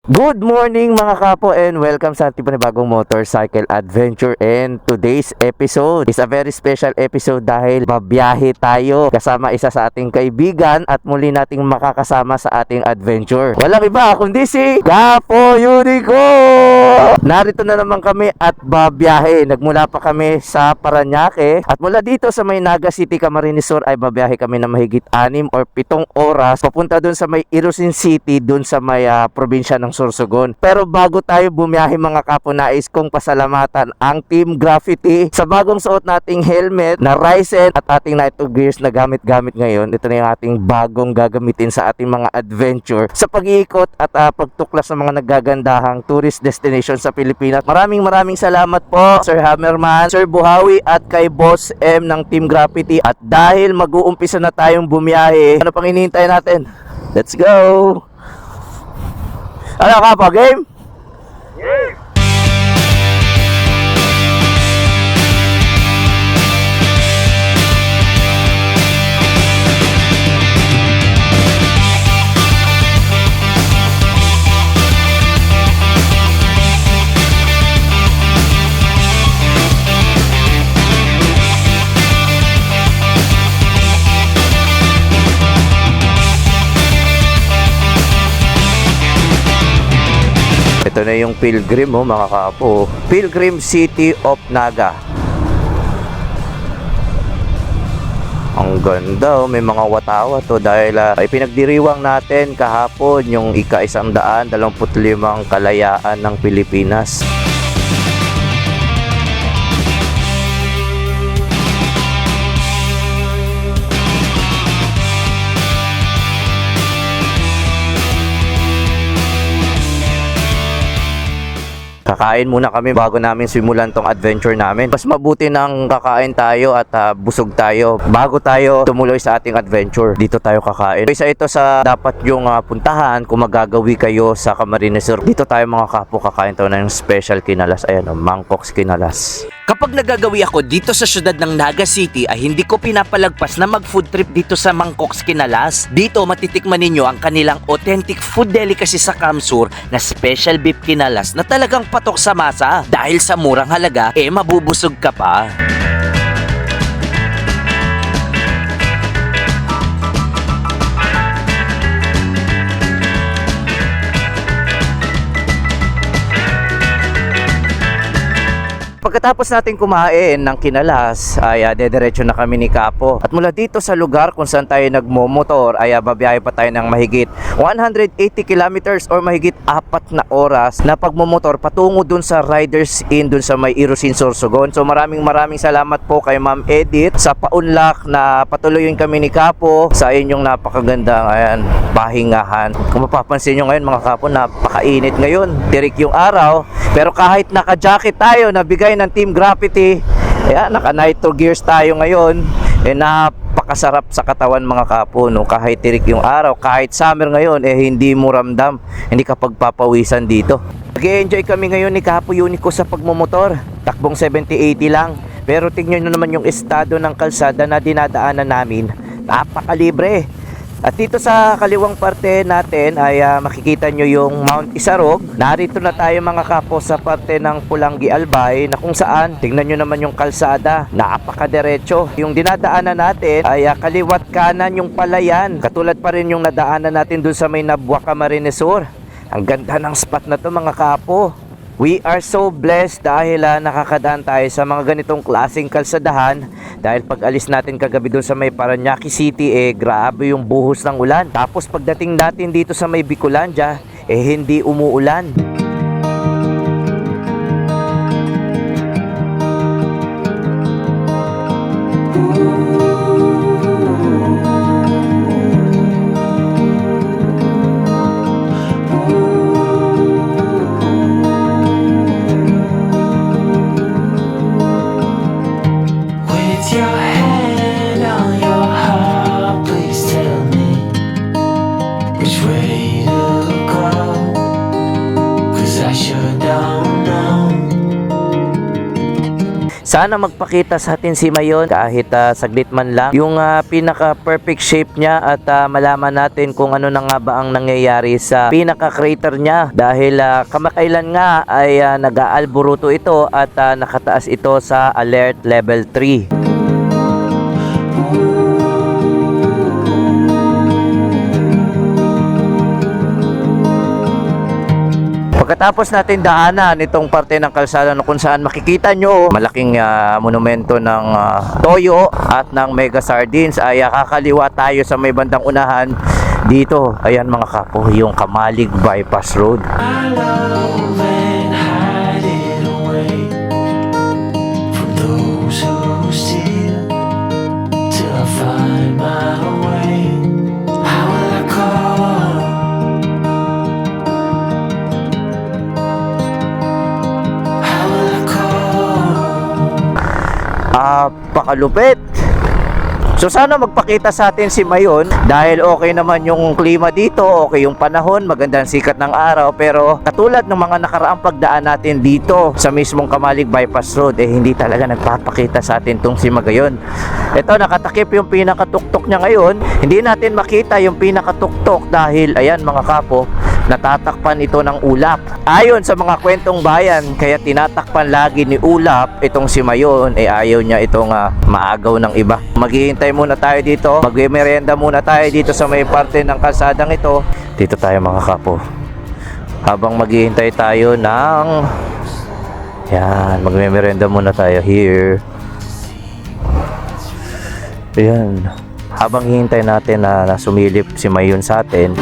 Good morning mga kapo and welcome sa ating panibagong motorcycle adventure. And today's episode is a very special episode dahil babiyahe tayo kasama isa sa ating kaibigan at muli nating makakasama sa ating adventure. Walang iba kundi si Kapo Unico! Narito na naman kami at babiyahe. Nagmula pa kami sa Parañaque at mula dito sa may Naga City, Camarines Sur ay babiyahe kami na mahigit 6 or 7 oras papunta dun sa may Ilosin City, dun sa may probinsya ng Sorsogon. Pero bago tayo bumiyahe mga kapo, nais kong pasalamatan ang Team Graffiti sa bagong suot nating helmet na Ryzen at ating Nitro Gears na gamit-gamit ngayon. Ito na yung ating bagong gagamitin sa ating mga adventure sa pag-iikot at pagtuklas ng mga naggagandahang tourist destination sa Pilipinas. Maraming salamat po Sir Hammerman, Sir Buhawi at kay Boss M ng Team Graffiti. At dahil mag-uumpisa na tayong bumiyahe, ano pang hinihintay natin? Let's go! Ano ka pa, game? Yeah. Ito na yung Pilgrim mga kapo. Pilgrim City of Naga. Ang ganda may mga watawa to dahil ay pinagdiriwang natin kahapon yung ika-125 kalayaan ng Pilipinas. Kakain muna kami bago namin simulan tong adventure namin. Mas mabuti nang kakain tayo at busog tayo bago tayo tumuloy sa ating adventure. Dito tayo kakain. Isa ito sa dapat yung puntahan kung magagawi kayo sa Camarines Sur. Dito tayo mga kapo kakain tayo ng special kinalas. Ayan, Mangkok's Kinalas. Kapag nagagawi ako dito sa syudad ng Naga City ay hindi ko pinapalagpas na mag-food trip dito sa Mangkok's Kinalas. Dito matitikman ninyo ang kanilang authentic food delicacy sa Kamsur na special beef kinalas na talagang patok sa masa. Dahil sa murang halaga, mabubusog ka pa. Pagkatapos natin kumain ng kinalas ay dediretso na kami ni Kapo. At mula dito sa lugar kung saan tayo nagmomotor ay babiyahe pa tayo ng mahigit 180 kilometers or mahigit 4 na oras na pagmomotor patungo dun sa Riders Inn dun sa may Ilosin Sorsogon. So maraming salamat po kay Ma'am Edith sa paunlak na patuloyin kami ni Kapo sa inyong napakagandang pahingahan. Kung mapapansin nyo ngayon mga Kapo, napakainit ngayon, tirik yung araw, pero kahit naka-jacket tayo na bigay ng Team Graffiti, naka Nitro Gears tayo ngayon, napakasarap sa katawan mga kapo, no? Kahit tirik yung araw, kahit summer ngayon, hindi mo ramdam, hindi ka pagpapawisan dito. Nag-enjoy kami ngayon ni Kapo Unico sa pagmumotor, takbong 70-80 lang, pero tingnan nyo naman yung estado ng kalsada na dinadaanan namin, napakalibre. At dito sa kaliwang parte natin ay makikita nyo yung Mount Isarog. Narito na tayo mga kapo sa parte ng Pulangi Albay na kung saan, tingnan nyo naman yung kalsada, napakaderecho. Yung dinadaanan natin ay kaliwat kanan yung palayan. Katulad pa rin yung nadaanan natin dun sa may Nabua, Camarines Sur. Ang ganda ng spot na to mga kapo. We are so blessed dahil nakakadaan tayo sa mga ganitong klaseng kalsadahan. Dahil pag alis natin kagabi doon sa may Parañaque City, grabe yung buhos ng ulan. Tapos pagdating natin dito sa may Bicolandia, hindi umuulan. Which way to go? Sana magpakita sa atin si Mayon kahit saglit man lang yung pinaka-perfect shape niya at malaman natin kung ano na nga ba ang nangyayari sa pinaka-crater niya dahil kamakailan nga ay nag-aalburuto ito at nakataas ito sa alert level 3. Pagkatapos natin daanan itong parte ng kalsada na kung saan makikita nyo malaking monumento ng toyo at ng mega sardines ay kakaliwa tayo sa may bandang unahan dito. Ayan mga kapo, yung Kamalig Bypass Road. Pakalupit. So sana magpakita sa atin si Mayon dahil okay naman yung klima dito, okay yung panahon, maganda ang sikat ng araw, pero katulad ng mga nakaraang pagdaan natin dito sa mismong Kamalig Bypass Road hindi talaga nagpapakita sa atin tong si Magayon. Ito nakatakip yung pinakatuktok niya ngayon, hindi natin makita yung pinakatuktok dahil ayan mga kapo, natatakpan ito ng ulap. Ayon sa mga kwentong bayan, kaya tinatakpan lagi ni ulap itong si Mayon, ayaw niya itong maagaw ng iba. Maghihintay muna tayo dito, magmerienda muna tayo dito sa may parte ng kalsadang ito. Dito tayo mga kapo. Habang maghihintay tayo ng yan, magmerienda muna tayo here. Ayan. Habang hihintay natin na sumilip si Mayon sa atin,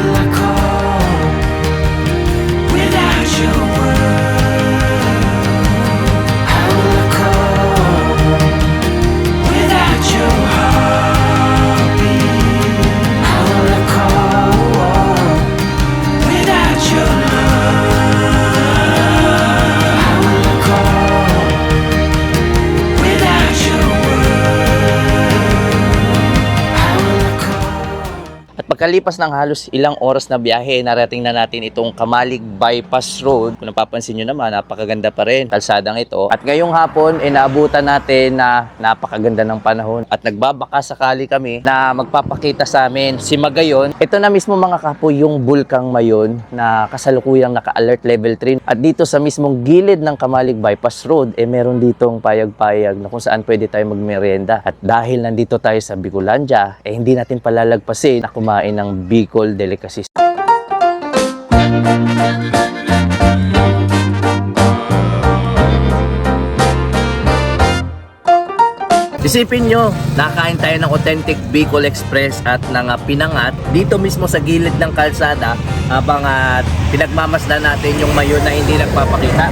pagkalipas ng halos ilang oras na biyahe, narating na natin itong Kamalig Bypass Road. Kung napapansin nyo naman, napakaganda pa rin kalsadang ito. At ngayong hapon, inaabutan natin na napakaganda ng panahon. At nagbabaka sakali kami na magpapakita sa amin si Magayon. Ito na mismo mga kapo yung Bulkang Mayon na kasalukuyang naka-alert level 3. At dito sa mismong gilid ng Kamalig Bypass Road, meron ditong payag-payag na kung saan pwede tayo magmerienda. At dahil nandito tayo sa Bicolandia, hindi natin palalagpasin na kumain ng Bicol delicacies. Isipin nyo, nakain tayo ng authentic Bicol Express at ng pinangat dito mismo sa gilid ng kalsada habang pinagmamasdan natin yung Mayon na hindi nagpapakita.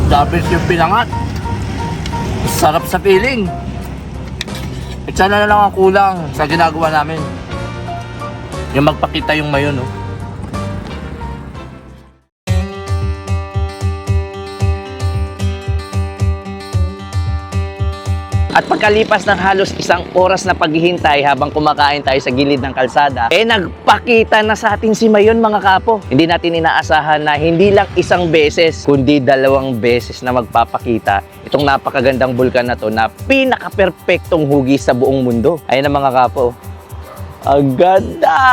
Tapos yung pinangat, sarap sa feeling. Sana na lang ang kulang sa ginagawa namin. Yung magpakita yung Mayon, no? At pagkalipas ng halos isang oras na paghihintay habang kumakain tayo sa gilid ng kalsada, nagpakita na sa atin si Mayon mga kapo. Hindi natin inaasahan na hindi lang isang beses, kundi 2 beses na magpapakita itong napakagandang bulkan na to na pinaka-perpektong hugis sa buong mundo. Ayun na mga kapo. Ang ganda!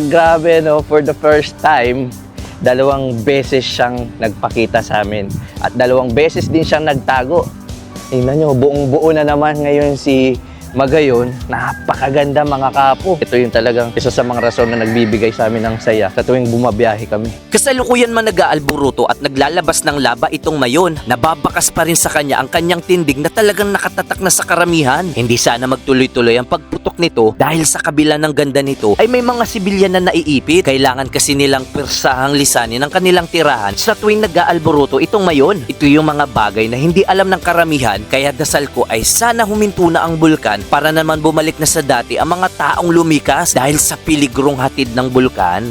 Grabe no, for the first time, 2 beses siyang nagpakita sa amin at 2 beses din siyang nagtago. Tingnan nyo, buong buo na naman ngayon si Magayon. Napakaganda mga kapo. Ito yung talagang isa sa mga rason na nagbibigay sa amin ng saya sa tuwing bumabiyahe kami. Kasalukuyan man nag-aalburuto at naglalabas ng laba itong Mayon, nababakas pa rin sa kanya ang kanyang tindig na talagang nakatatak na sa karamihan. Hindi sana magtuloy-tuloy ang pagputok nito dahil sa kabila ng ganda nito ay may mga sibilyan na naiipit. Kailangan kasi nilang persahang lisanin ang kanilang tirahan sa tuwing nag-aalburuto itong Mayon. Ito yung mga bagay na hindi alam ng karamihan, kaya dasal ko ay sana huminto na ang bulkan para naman bumalik na sa dati ang mga taong lumikas dahil sa piligrong hatid ng bulkan.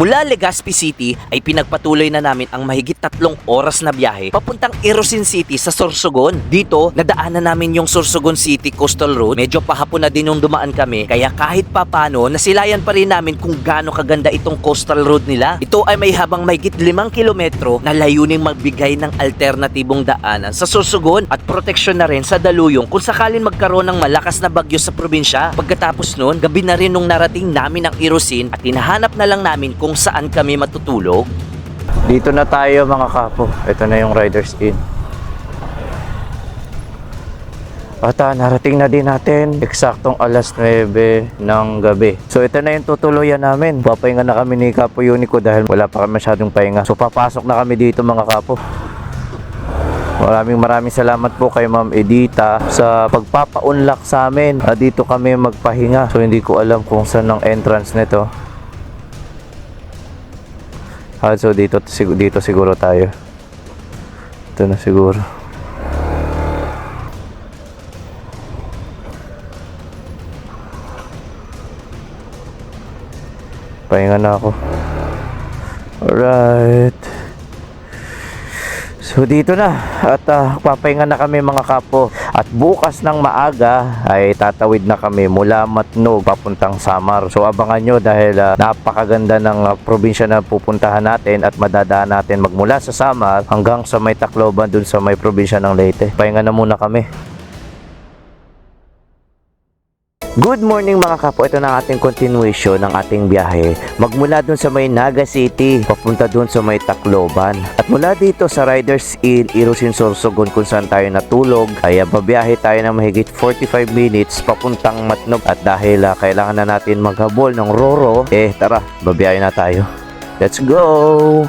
Mula Legazpi City ay pinagpatuloy na namin ang mahigit 3 oras na biyahe papuntang Irosin City sa Sorsogon. Dito, nadaanan namin yung Sorsogon City Coastal Road. Medyo pahapon na din yung dumaan kami, kaya kahit papano, nasilayan pa rin namin kung gaano kaganda itong coastal road nila. Ito ay may habang mahigit 5 kilometro na layuning magbigay ng alternatibong daanan sa Sorsogon at proteksyon na rin sa daluyong kung sakalin magkaroon ng malakas na bagyo sa probinsya. Pagkatapos nun, gabi na rin nung narating namin ang Irosin at hinahanap na lang namin kung saan kami matutulog. Dito na tayo mga kapo. Ito na yung Riders Inn. At narating na din natin eksaktong alas 9 ng gabi. So ito na yung tutuluyan namin. Papahinga na kami ni Kapo Unico dahil wala pa kami masyadong pahinga. So papasok na kami dito mga kapo. Maraming salamat po kay Ma'am Edita sa pagpapaunlak sa amin. Dito kami magpahinga. So hindi ko alam kung saan ang entrance nito. So dito siguro tayo. Ito na siguro. Pahinga na ako. Alright. So dito na at papahinga na kami mga kapo. At bukas ng maaga ay tatawid na kami mula Matnog papuntang Samar. So abangan nyo dahil napakaganda ng probinsya na pupuntahan natin at madadaan natin magmula sa Samar hanggang sa may Tacloban dun sa may probinsya ng Leyte. Pahinga na muna kami. Good morning mga kapo, ito na ang ating continuation ng ating biyahe magmula dun sa may Naga City papunta dun sa may Tacloban. At mula dito sa Riders Inn, Irosin, Sorsogon kung saan tayo natulog ay babiyahe tayo ng mahigit 45 minutes papuntang Matnog. At dahil kailangan na natin maghabol ng Roro, tara, babiyahe na tayo. Let's go!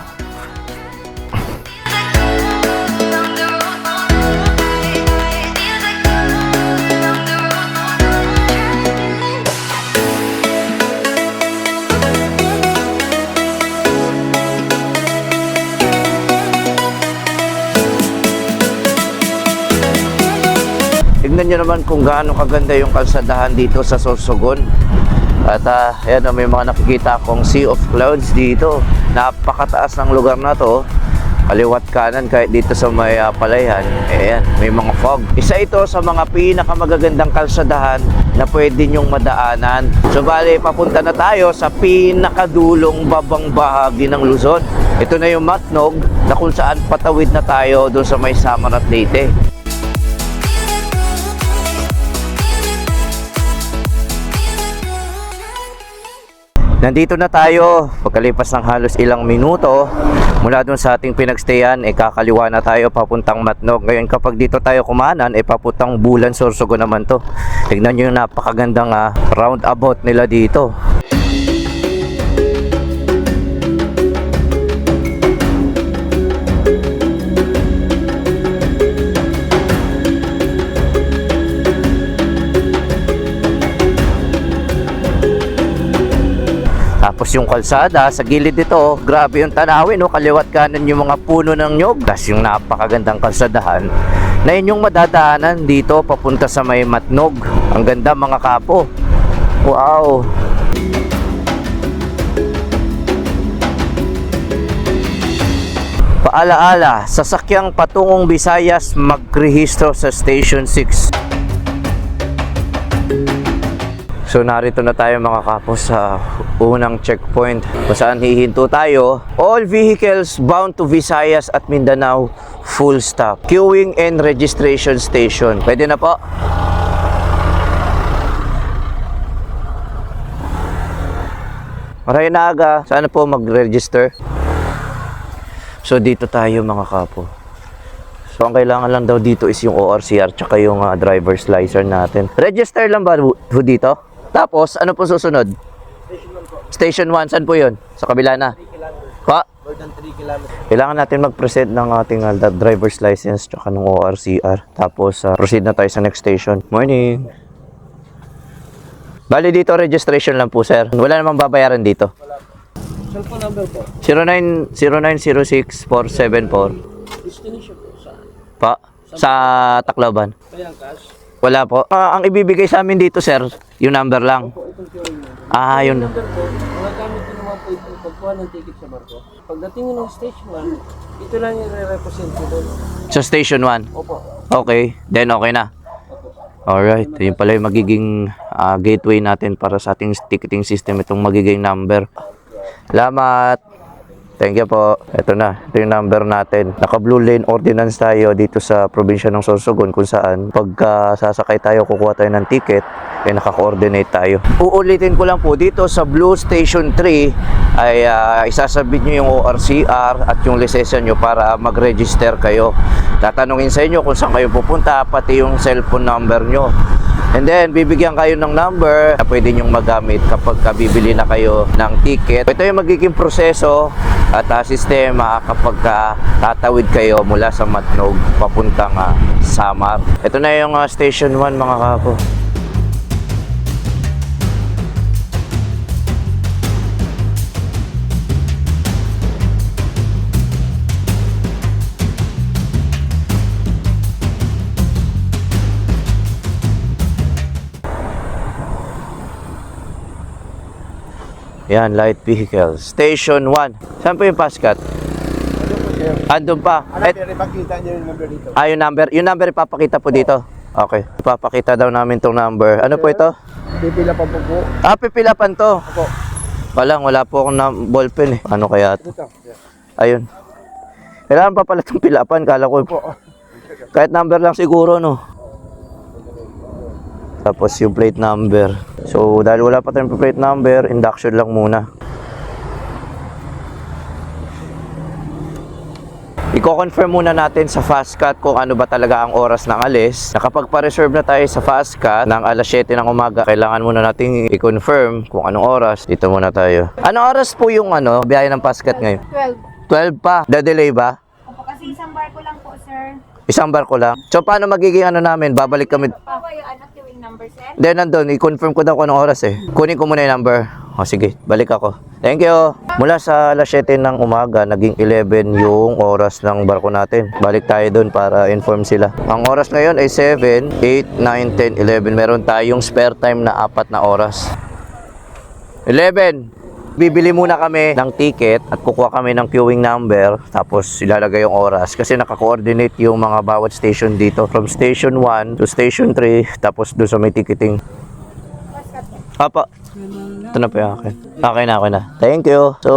Tignan nyo naman kung gaano kaganda yung kalsadahan dito sa Sorsogon. At ayan, may mga nakikita akong sea of clouds dito. Napakataas ng lugar na to. Kaliwat kanan kahit dito sa may palayan. Ayan, may mga fog. Isa ito sa mga pinakamagagandang kalsadahan na pwede nyong madaanan. So bali, papunta na tayo sa pinakadulong babang bahagi ng Luzon. Ito na yung Matnog na kung saan patawid na tayo doon sa may Samar at Leyte. Nandito na tayo, pagkalipas ng halos ilang minuto mula dun sa ating pinagstayan, kakaliwa na tayo papuntang Matnog. Ngayon kapag dito tayo kumanan, papuntang Bulan, Sorsogon naman to. Tignan nyo yung napakagandang roundabout nila dito. Tapos yung kalsada sa gilid dito, grabe yung tanawin, no? Kaliwat kanan yung mga puno ng nyog. Tapos yung napakagandang kalsadahan na inyong madadaanan dito papunta sa may Matnog. Ang ganda mga kapo. Wow! Paalaala, sasakyang patungong Visayas magrehistro sa Station 6. So narito na tayo mga kapos sa unang checkpoint kung saan hihinto tayo. All vehicles bound to Visayas at Mindanao full stop. Queuing and registration station. Pwede na po. Maraming na aga. Sana po mag-register. So dito tayo mga kapo. So ang kailangan lang daw dito is yung ORCR tsaka yung driver's license natin. Register lang ba ho dito? Tapos ano po susunod? Station 1. Saan po yun? Sa kabila na? Pa? More than 3 kilometers. Kailangan natin mag-present ng ating driver's license tsaka ng ORCR. Tapos proceed na tayo sa next station. Morning! Bali dito registration lang po sir. Wala namang babayaran dito. Cellphone number po. 0906-474 Destination po saan? pa sa Tacloban. Kayang cash. Wala po. Ang ibibigay sa amin dito sir, yung number lang. Po, itong queuing number. Yun. Yung number po, magagamit ko naman po ito pagkuha ng ticket sa barko. Pagdating ng station 1, ito lang yung re-represent ko doon. Sa station 1. Opo. Okay, then okay na. Alright, yun pala yung magiging gateway natin para sa ating ticketing system, itong magiging number. Salamat! Thank you po. Ito na, ito yung number natin. Naka-blue lane ordinance tayo dito sa probinsya ng Sorsogon kung saan pagka sasakay tayo, kukuha tayo ng ticket, naka-coordinate tayo. Uulitin ko lang po, dito sa Blue Station 3 ay isasabit nyo yung ORCR at yung lisensya nyo para mag-register kayo. Tatanungin sa inyo kung saan kayo pupunta, pati yung cellphone number nyo. And then, bibigyan kayo ng number na pwede nyong magamit kapag bibili na kayo ng ticket. Ito yung magiging proseso at sistema kapag tatawid kayo mula sa Matnog papuntang Samar. Ito na yung Station 1 mga kapo. Yan, light vehicle. Station 1. Saan po yung paskat? Andun pa. Ipakita niyo yung number dito. Yung number ipapakita po dito. Okay. Ipapakita daw namin tong number. Ano po ito? Pipila pa po. Pipilapan to. Opo. Wala po akong ballpen eh. Ano kaya ito? Dito. Ayun. Kailangan pa pala itong pilapan. Kala ko kahit number lang siguro, no? Tapos yung plate number. So, dahil wala pa tayong plate number, induction lang muna. Iko-confirm muna natin sa FastCat kung ano ba talaga ang oras ng alis. Nakapagpa-reserve na tayo sa FastCat ng alas 7 ng umaga. Kailangan muna natin i-confirm kung anong oras. Dito muna tayo. Anong oras po yung biyahe ng FastCat ngayon? 12. 12 pa. Da-delay ba? Opo, kasi isang barko lang po, sir. Isang barko lang. So, paano magiging namin? Babalik kami. Pawa yung queuing number, sir. Then, nandun. I-confirm ko daw kung anong oras eh. Kunin ko muna yung number. O, sige. Balik ako. Thank you. Mula sa alas 7 ng umaga, naging 11 yung oras ng barko natin. Balik tayo dun para inform sila. Ang oras ngayon ay 7, 8, 9, 10, 11. Meron tayong spare time na 4 na oras. 11. Bibili muna kami ng ticket at kukuha kami ng queuing number tapos ilalagay yung oras kasi naka-coordinate yung mga bawat station dito from station 1 to station 3 tapos doon sa may ticketing. Apa. Ito na po yung akin. Okay na. Thank you. So,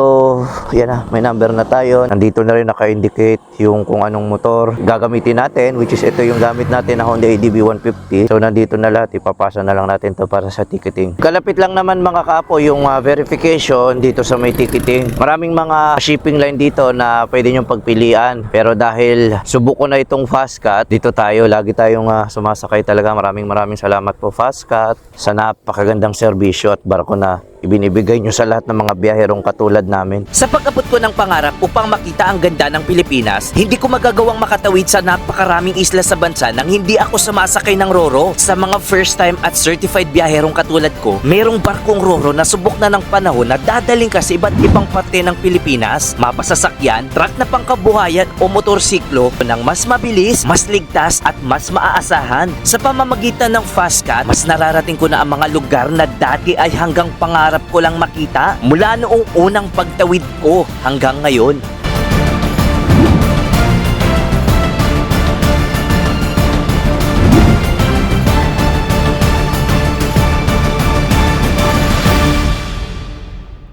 yan na. May number na tayo. Nandito na rin naka-indicate yung kung anong motor gagamitin natin, which is ito yung gamit natin na Honda ADV 150. So, nandito na lahat. Ipapasa na lang natin to para sa ticketing. Kalapit lang naman mga kapo yung verification dito sa may ticketing. Maraming mga shipping line dito na pwede nyong pagpilian. Pero dahil subuko na itong FastCat, dito tayo. Lagi tayong sumasakay talaga. Maraming salamat po FastCat sa napakagandang serbisyo at barko na ibinibigay nyo sa lahat ng mga biyaherong katulad namin. Sa pag-abot ko ng pangarap upang makita ang ganda ng Pilipinas, hindi ko magagawang makatawid sa napakaraming isla sa bansa nang hindi ako sumasakay ng Roro. Sa mga first time at certified biyaherong katulad ko, merong barkong Roro na subok na ng panahon na dadaling ka sa iba't ibang parte ng Pilipinas, mapasasakyan, truck na pangkabuhayan o motorsiklo ng mas mabilis, mas ligtas at mas maaasahan. Sa pamamagitan ng FastCat, mas nararating ko na ang mga lugar na dati ay hanggang pangarap ko lang makita mula noong unang pagtawid ko hanggang ngayon.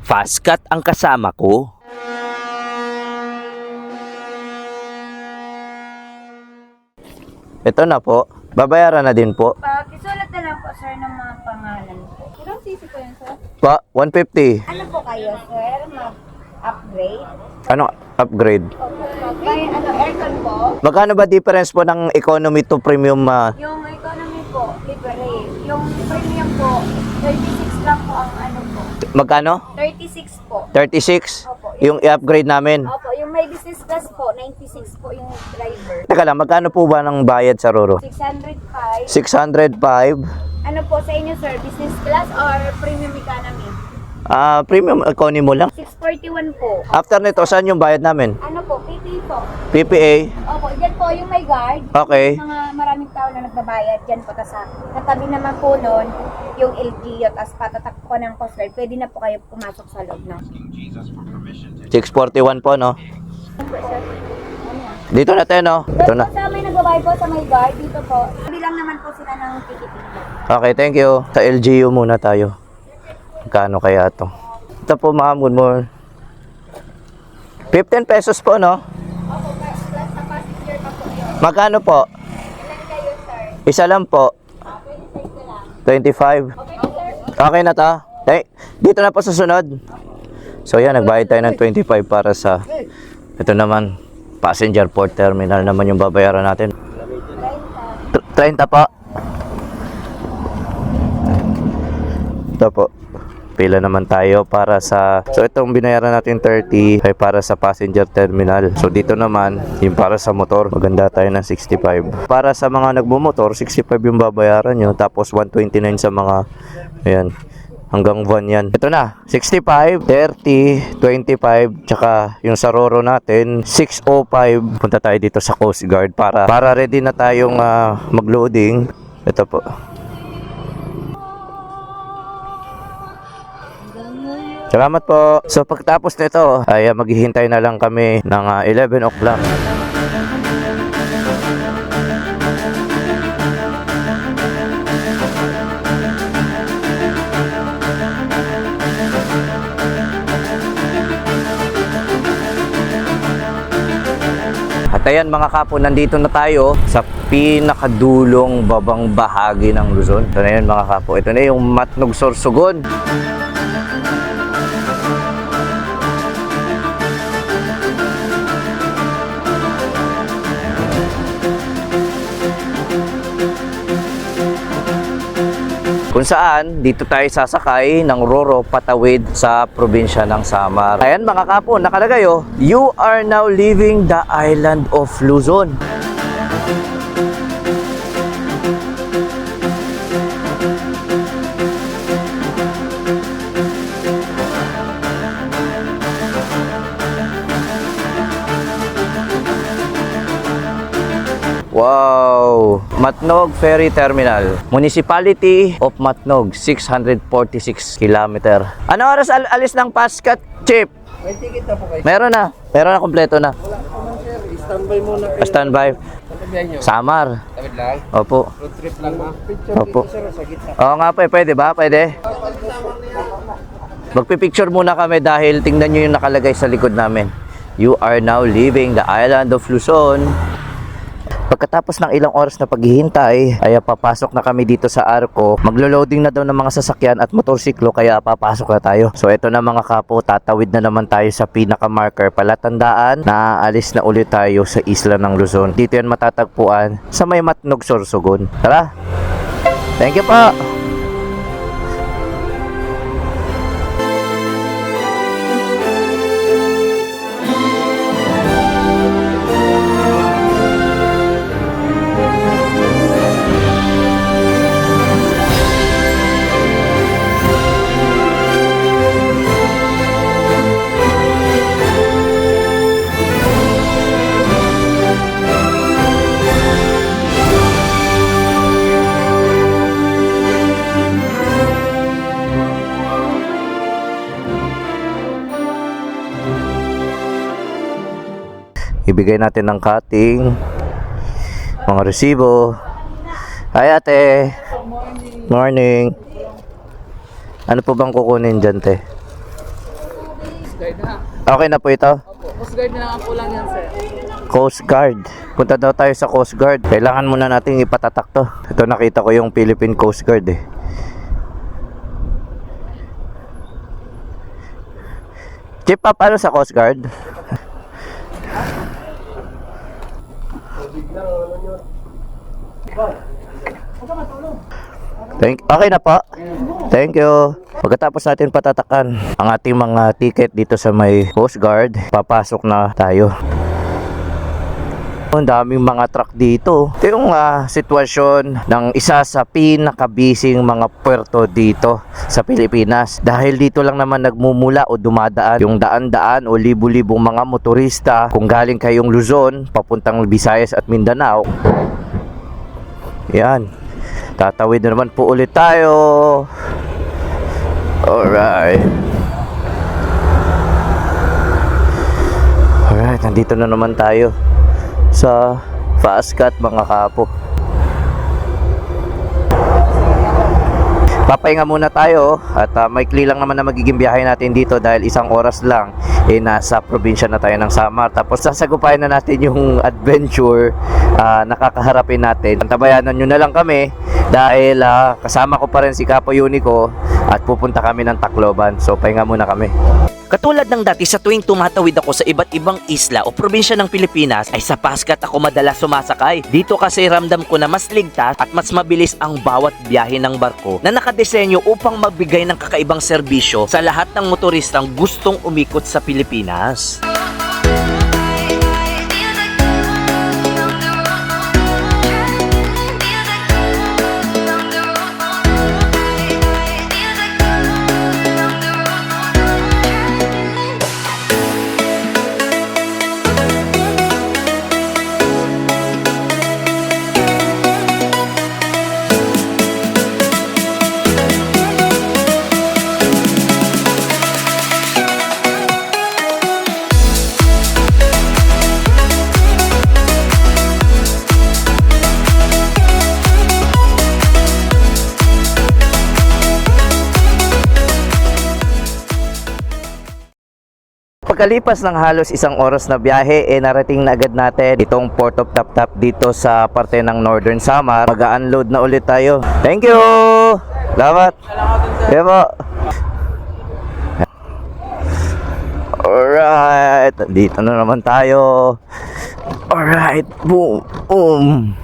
FastCat ang kasama ko. Ito na po. Babayaran na din po. Pakisulat na lang po, sir, ng mga pangalan po. Ilang sisi po yun, sir? Pa, 150. Ano po kayo, sir? Mag-upgrade? Ano upgrade? May aircon po? Magkano ba difference po ng economy to premium? Yung economy po, libre. Yung premium po, 36 lang po ang ano po. Magkano? 36 po. 36? Opo. Yung i-upgrade namin. Opo, yung may business class po, 96 po yung driver. Teka lang, magkano po ba ng bayad sa Roro? 605. 605. Ano po sa inyo, sir? Business class or premium economy? Premium economy mo lang. 641 po. After nito, saan yung bayad namin? Ano po? PPE po. PPA? Opo, dyan po yung may guard. Okay. Mga maraming tao na nagbabayad dyan po. Tapos katabi naman po nun, yung LGU. Tapos patatak po ng Coast Guard. Pwede na po kayo pumasok sa loob na. 641 po, no? Dito na tayo, no? Ito Doon na. po sa may nagbabayad po sa may guard, dito po. Bilang naman po sila ng tikiting. Okay, thank you. Sa LGU muna tayo. Magkano kaya to? Ito po, ma'am. Good morning. 15 pesos po, no? Opo, plus sa passenger pa po yun. Magkano po? Ilan kayo, sir? Isa lang po. 26 na lang. 25. Okay na, sir? Okay na to? Dito na po sa sunod. So yan, nagbayad tayo ng 25 para sa ito naman, passenger port terminal naman yung babayaran natin. 30 po. Ito po. Pila naman tayo para sa so itong binayaran natin 30 ay para sa passenger terminal. So dito naman yung para sa motor, maganda tayo ng 65. Para sa mga nagmumotor, 65 yung babayaran nyo, tapos 129 sa mga ayan, hanggang van yan. Ito na, 65, 30, 25, tsaka yung sa Roro natin, 605. Punta tayo dito sa Coast Guard para ready na tayong mag-loading. Ito po. Salamat po. So pagtapos nito ay maghihintay na lang kami ng 11 o'clock. At ayan mga kapo, nandito na tayo sa pinakadulong babang bahagi ng Luzon. Ito na yun mga kapo. Ito na yung Matnog Sorsogon. Kung saan, dito tayo sasakay ng Roro patawid sa probinsya ng Samar. Ayan mga kapo, nakalagay oh, you are now leaving the island of Luzon. Wow! Matnog Ferry Terminal. Municipality of Matnog, 646 kilometer. Ano oras alis ng Pascat, Chip? May ticket na po kayo. Meron na. Meron na, kompleto na. Wala ko man, sir. Standby muna kayo. Standby. Patabihan nyo. Samar. Tawid lang. Opo. Road trip lang ha. Picture Opo. dito, sir, sa gitna. Oo nga po, pwede ba? Pwede. Magpipicture muna kami dahil tingnan nyo yung nakalagay sa likod namin. You are now leaving the island of Luzon. Pagkatapos ng ilang oras na paghihintay, ay papasok na kami dito sa Arco. Maglo-loading na daw ng mga sasakyan at motorsiklo, kaya papasok na tayo. So ito na mga kapo, tatawid na naman tayo sa pinaka-marker. Palatandaan na aalis na ulit tayo sa isla ng Luzon. Dito yan matatagpuan sa may Matnog Sorsogon. Tara! Thank you po! Ibigay natin ng cutting, mga resibo. Hi ate. Morning. Ano po bang kukunin dyan te? Okay na po ito? Coast Guard na lang ang kulang yan, sir. Coast Guard. Punta daw tayo sa Coast Guard. Kailangan muna nating ipatatak to. Ito nakita ko yung Philippine Coast Guard eh. Chip pa, paano sa Coast Guard? Okay na po. Thank you. Pagkatapos natin patatakan ang ating mga ticket dito sa may Coast Guard, papasok na tayo. Ang daming mga truck dito. Ito yung sitwasyon ng isa sa pinakabising mga puerto dito sa Pilipinas. Dahil dito lang naman nagmumula o dumadaan yung daan-daan o libu-libong mga motorista kung galing kayong Luzon, papuntang Visayas at Mindanao. Yan. Tatawid na naman po ulit tayo. Alright. Alright, nandito na naman tayo sa Fastcat mga kapo. Papahinga muna tayo at maikli lang naman na magiging biyahe natin dito dahil 1 oras lang nasa probinsya na tayo ng Samar. Tapos sasagupayan na natin yung adventure na kakaharapin natin. Tabayanan nyo na lang kami dahil kasama ko pa rin si Capo Unico at pupunta kami ng Tacloban. So pahinga muna kami. Katulad ng dati sa tuwing tumatawid ako sa iba't ibang isla o probinsya ng Pilipinas ay sa Fastcat ako madalas sumasakay. Dito kasi ramdam ko na mas ligtas at mas mabilis ang bawat biyahe ng barko na nakadesenyo upang magbigay ng kakaibang serbisyo sa lahat ng motoristang gustong umikot sa Pilipinas. Pagkalipas ng halos 1 oras na biyahe, narating na agad natin itong Port of Tap-Tap dito sa parte ng Northern Samar. Mag-unload na ulit tayo. Thank you! Salamat! Kaya po. Alright, dito na naman tayo. Alright, boom, boom.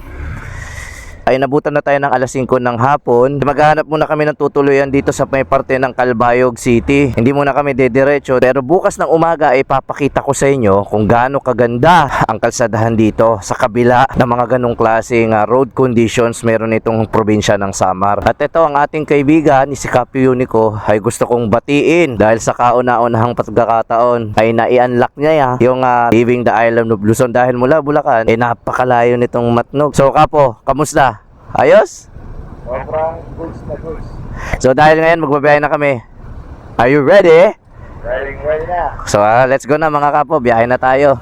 Ay nabutan na tayo ng alas 5 ng hapon. Maghahanap muna kami ng tutuluyan dito sa may parte ng Calbayog City. Hindi muna kami dediretso, pero bukas ng umaga ay papakita ko sa inyo kung gaano kaganda ang kalsadahan dito sa kabila ng mga ganong klaseng road conditions meron itong probinsya ng Samar. At ito ang ating kaibigan, si Capo Unico, ay gusto kong batiin dahil sa kauna-unahang pagkakataon ay nai-unlock niya yung Leaving the Island of Luzon dahil mula Bulacan ay napakalayo nitong Matnog. So Capo, kamusta? Ayos? Sobrang goods na goods. So dahil ngayon magbabiyahe na kami. Are you ready? Ready na. So let's go na mga kapo, biyahe na tayo.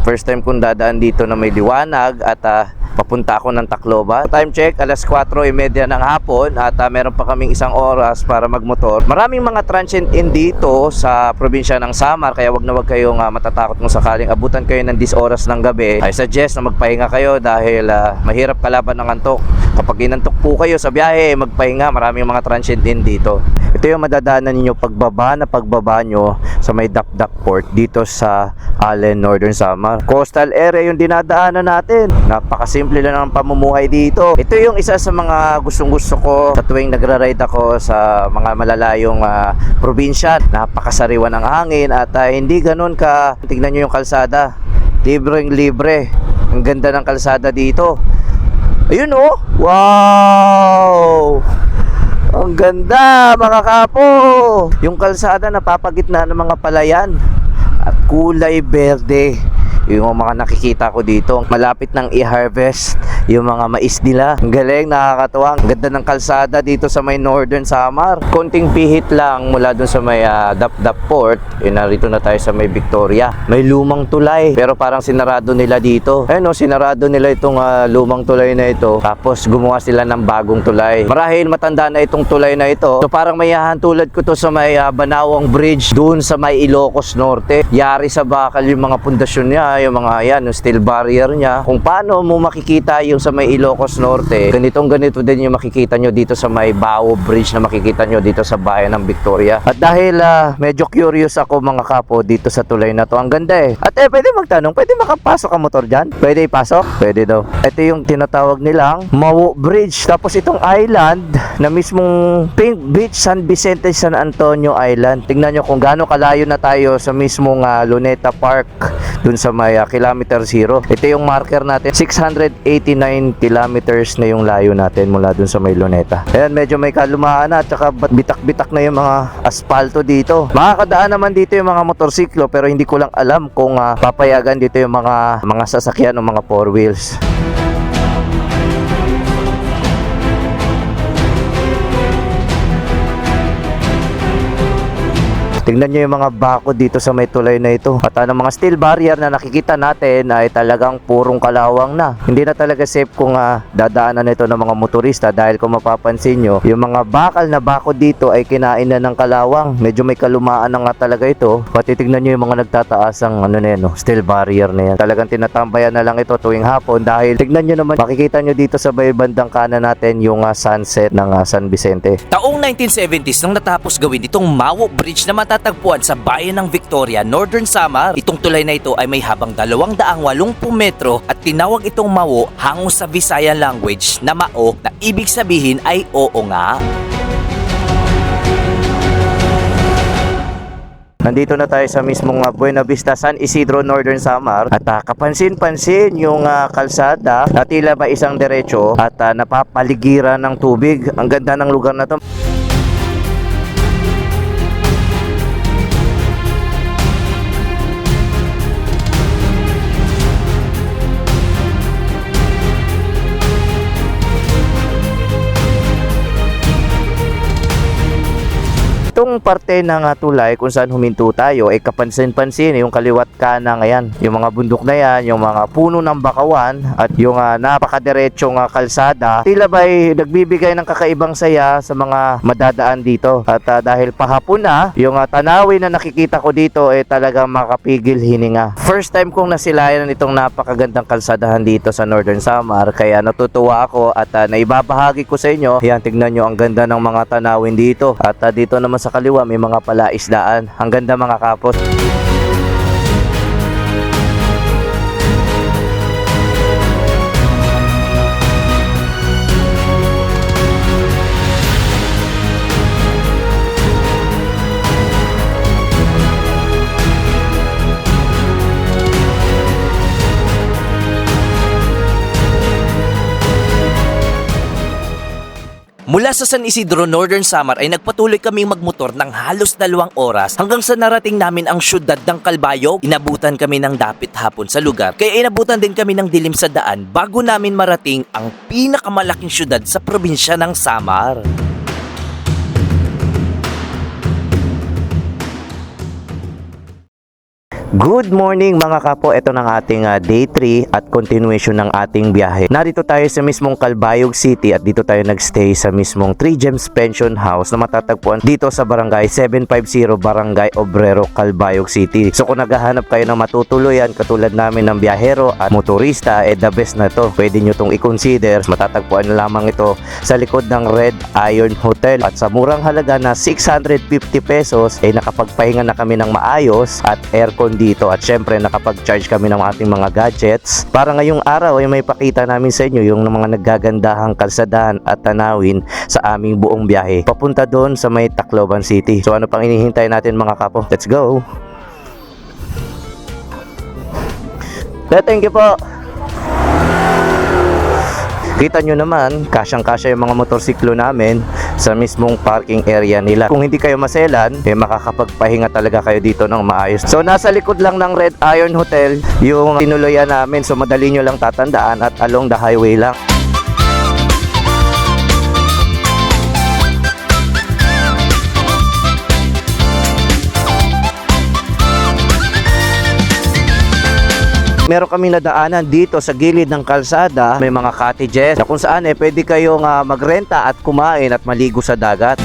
First time kong dadaan dito na may liwanag at papunta ako ng Tacloban. Time check, alas 4:30 ng hapon at meron pa kaming 1 oras para magmotor. Maraming mga transient in dito sa probinsya ng Samar kaya wag na wag kayong matatakot kung sakaling abutan kayo ng 10 oras ng gabi. I suggest na magpahinga kayo dahil mahirap kalaban ng antok. Kapag inantok po kayo sa biyahe, magpahinga. Maraming mga transient in dito. Ito yung madadaanan ninyo pagbaba nyo sa may Dakdak Port dito sa Allen, Northern Samar. Coastal area yung dinadaanan natin. Napakasimple lang ang pamumuhay dito. Ito yung isa sa mga gustong-gusto ko sa tuwing nagra-ride ako sa mga malalayong probinsya. Napakasariwa ng hangin at hindi ganun ka. Tignan nyo yung kalsada. Libreng-libre. Ang ganda ng kalsada dito. Ayun oh! Wow! Ang ganda mga kapo! Yung kalsada napapagitna ng mga palayan at kulay berde. Yung mga nakikita ko dito, malapit nang i-harvest yung mga mais nila. Ang galing, nakakatuwa. Ang ganda ng kalsada dito sa may Northern Samar. Konting pihit lang mula dun sa may Dap-Dap Port. Narito na tayo sa may Victoria. May lumang tulay, pero parang sinarado nila dito. Ayun, sinarado nila itong lumang tulay na ito. Tapos gumawa sila ng bagong tulay. Marahil matanda na itong tulay na ito. So parang may tulad ko to sa may Banawang Bridge doon sa may Ilocos Norte. Yari sa bakal yung mga pundasyon niya, yung mga yung steel barrier niya. Kung paano mo makikita yung sa may Ilocos Norte, ganito din yung makikita nyo dito sa may Bao Bridge na makikita nyo dito sa bayan ng Victoria. At dahil medyo curious ako mga kapo dito sa tulay na to, ang ganda eh. At pwede magtanong, pwede makapasok ang motor dyan? Pwede ipasok? Pwede daw. Ito yung tinatawag nilang Mau Bridge. Tapos itong island na mismong Pink Beach, San Vicente, San Antonio Island. Tingnan nyo kung gaano kalayo na tayo sa mismong Luneta Park dun sa may kilometer 0. Ito yung marker natin, 689 kilometers na yung layo natin mula dun sa may Luneta. Ayan, medyo may kalumaan na at saka bitak-bitak na yung mga asfalto dito. Makakadaan naman dito yung mga motorsiklo, pero hindi ko lang alam kung papayagan dito yung mga sasakyan o mga 4 wheels. Tingnan nyo yung mga bako dito sa may tulay na ito. At ang mga steel barrier na nakikita natin ay talagang purong kalawang na. Hindi na talaga safe kung dadaanan ito ng mga motorista dahil kung mapapansin nyo, yung mga bakal na bako dito ay kinain na ng kalawang. Medyo may kalumaan na nga talaga ito. Pati tingnan nyo yung mga nagtataas ang steel barrier na yan. Talagang tinatambayan na lang ito tuwing hapon dahil tignan nyo naman, makikita nyo dito sa may bandang kanan natin yung sunset ng San Vicente. Taong 1970s nang natapos gawin itong Mau Bridge na matatagpuan sa bayan ng Victoria, Northern Samar. Itong tulay na ito ay may habang 280 metro at tinawag itong Mau hango sa Visayan language na Mao na ibig sabihin ay oo nga. Nandito na tayo sa mismong Buena Vista, San Isidro, Northern Samar. At kapansin-pansin yung kalsada na tila ba isang diretso at napapaligiran ng tubig. Ang ganda ng lugar na to. Itong parte ng tulay kung saan huminto tayo ay kapansin-pansin yung kaliwat kanan ngayon. Yung mga bundok na yan, yung mga puno ng bakawan at yung napakadiretsong kalsada, tila ba'y nagbibigay ng kakaibang saya sa mga madadaan dito. At dahil pahapon na, yung tanawin na nakikita ko dito ay talagang makapigil hininga. First time kong nasilayan itong napakagandang kalsadahan dito sa Northern Samar, kaya natutuwa ako at naibabahagi ko sa inyo. Yan, tignan nyo ang ganda ng mga tanawin dito. At dito naman sa kaliwa may mga palaisdaan. Ang ganda mga kapos. Mula sa San Isidro, Northern Samar ay nagpatuloy kaming magmotor ng halos 2 oras hanggang sa narating namin ang syudad ng Calbayog. Inabutan kami ng dapit hapon sa lugar, kaya inabutan din kami ng dilim sa daan bago namin marating ang pinakamalaking syudad sa probinsya ng Samar. Good morning mga kapo, ito ng ating day 3 at continuation ng ating biyahe. Narito tayo sa mismong Calbayog City at dito tayo nagstay sa mismong 3 Gems Pension House na matatagpuan dito sa barangay 750, Barangay Obrero, Calbayog City. So kung naghahanap kayo ng matutuluyan katulad namin ng biyahero at motorista, the best na to. Pwede nyo itong i-consider. Matatagpuan na lamang ito sa likod ng Red Iron Hotel at sa murang halaga na 650 pesos ay nakapagpahinga na kami ng maayos at aircon dito at syempre nakapag-charge kami ng ating mga gadgets para ngayong araw ay may pakita namin sa inyo yung mga naggagandahang kalsadahan at tanawin sa aming buong biyahe papunta doon sa may Tacloban City. So ano pang inihintay natin mga kapo? Let's go! Thank you po! Kita nyo naman, kasyang-kasya yung mga motorsiklo namin. sa mismong parking area nila. Kung hindi kayo maselan, makakapagpahinga talaga kayo dito ng maayos. So nasa likod lang ng Red Iron Hotel yung tinuluyan namin, so madali nyo lang tatandaan at along the highway lang. Meron kami nadaanan dito sa gilid ng kalsada, may mga cottages na kung saan pwede kayong magrenta at kumain at maligo sa dagat.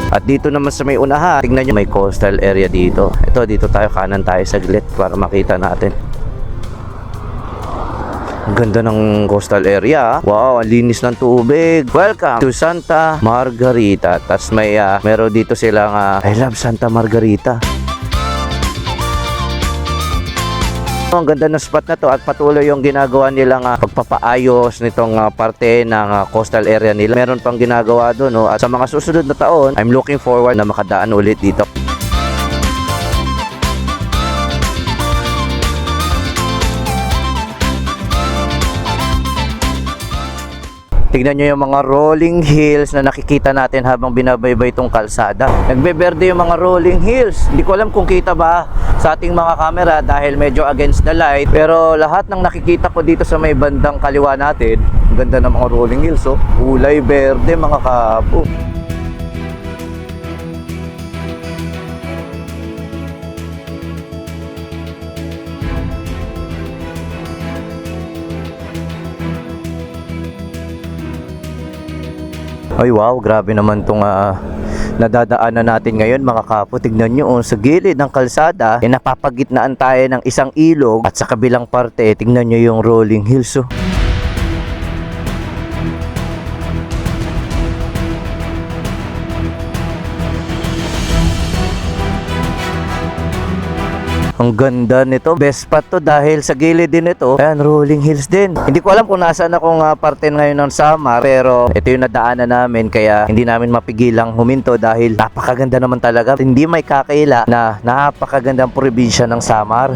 At dito naman sa may unahan, tingnan nyo may coastal area dito. Ito, dito tayo, kanan tayo saglit para makita natin. Ang ganda ng coastal area. Wow, ang linis ng tubig. Welcome to Santa Margarita. Tapos meron dito silang I love Santa Margarita. Ang ganda ng spot na to at patuloy yung ginagawa nilang pagpapaayos nitong parte ng coastal area nila. Meron pang ginagawa doon, no? At sa mga susunod na taon, I'm looking forward na makadaan ulit dito. Tignan nyo yung mga rolling hills na nakikita natin habang binabaybay itong kalsada. Nagbeberde yung mga rolling hills. Hindi ko alam kung kita ba sa ating mga camera dahil medyo against the light. Pero lahat ng nakikita ko dito sa may bandang kaliwa natin, ang ganda ng mga rolling hills. Oh. Kulay berde mga kapo. Ay wow, grabe naman itong nadadaanan natin ngayon mga kapo. Tignan nyo, sa gilid ng kalsada, napapagitnaan tayo ng isang ilog at sa kabilang parte, tignan nyo yung rolling hills. Oh. Ang ganda nito. Best spot to dahil sa gilid din ito. Ayan, rolling hills din. Hindi ko alam kung nasaan akong parte ngayon ng summer, pero ito yung nadaanan namin kaya hindi namin mapigilang huminto dahil napakaganda naman talaga. Hindi may kakaila na napakagandang probinsya ng Samar.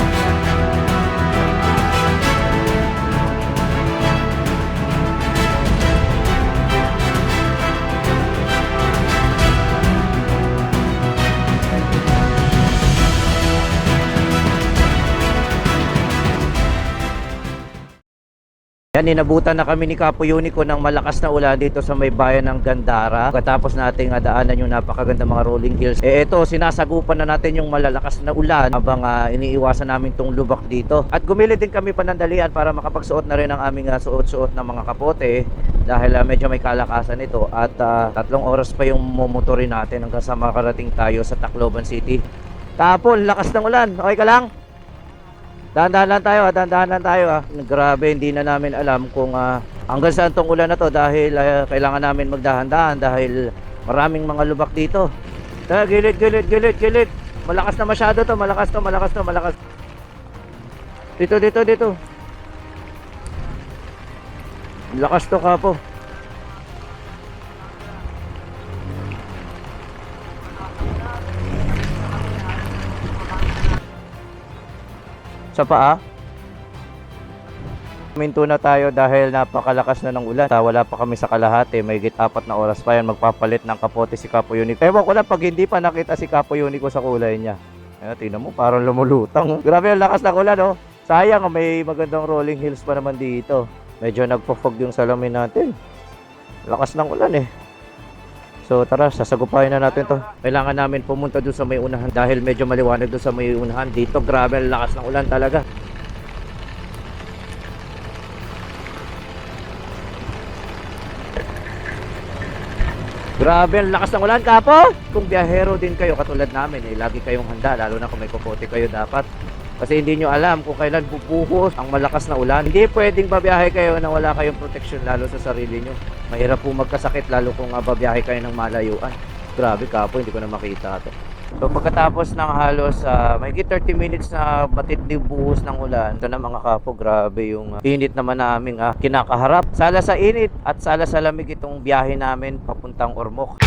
Yan, inabutan na kami ni Capo Unico ng malakas na ulan dito sa may bayan ng Gandara. Pagkatapos nating daanan yung napakaganda mga rolling hills. Ito, sinasagupan na natin yung malalakas na ulan habang iniiwasan namin tong lubak dito. At gumili din kami panandalian para makapagsuot na rin ang aming suot-suot ng mga kapote dahil medyo may kalakasan ito. At 3 oras pa yung mumotorin natin hanggang sa makarating tayo sa Tacloban City. Tapon, lakas ng ulan. Okay ka lang? Dahan-dahan lang tayo. Grabe, hindi na namin alam kung hanggang saan tong ulan na to dahil kailangan namin magdahan-dahan dahil maraming mga lubak dito. Gilid. Malakas na masyado to, malakas. Dito. Lakas to, Kapo. Sa paa. Minto na tayo dahil napakalakas na ng ulan. Wala pa kami sa kalahati, may higit 4 na oras pa yan magpapalit ng kapote si Capo Unico. Ewan ko lang pag hindi pa nakita si Capo Unico sa kulay niya. Ayan, tingnan mo, parang lumulutang. Grabe ang lakas ng ulan, oh. Sayang, may magandang rolling hills pa naman dito. Medyo nagpo-fog yung salamin natin. Lakas ng ulan eh. So tara, sasagupahin na natin to. Kailangan namin pumunta doon sa may unahan dahil medyo maliwanag doon sa may unahan. Dito grabe ang lakas ng ulan talaga. Grabe ang lakas ng ulan, Kapo! Kung biyahero din kayo katulad namin, lagi kayong handa, lalo na kung may kupote kayo dapat. Kasi hindi nyo alam kung kailan pupuhos ang malakas na ulan. Hindi pwedeng babiyahe kayo na wala kayong proteksyon lalo sa sarili nyo. Mahirap po magkasakit lalo kung babiyahe kayo ng malayuan. Grabe, Kapo, hindi ko na makita ito. So pagkatapos ng halos mahigit 30 minutes na matinding buhos ng ulan, ito na mga Kapo, grabe yung init naman naming kinakaharap. Sala sa init at sala sa lamig itong biyahe namin papuntang Ormoc.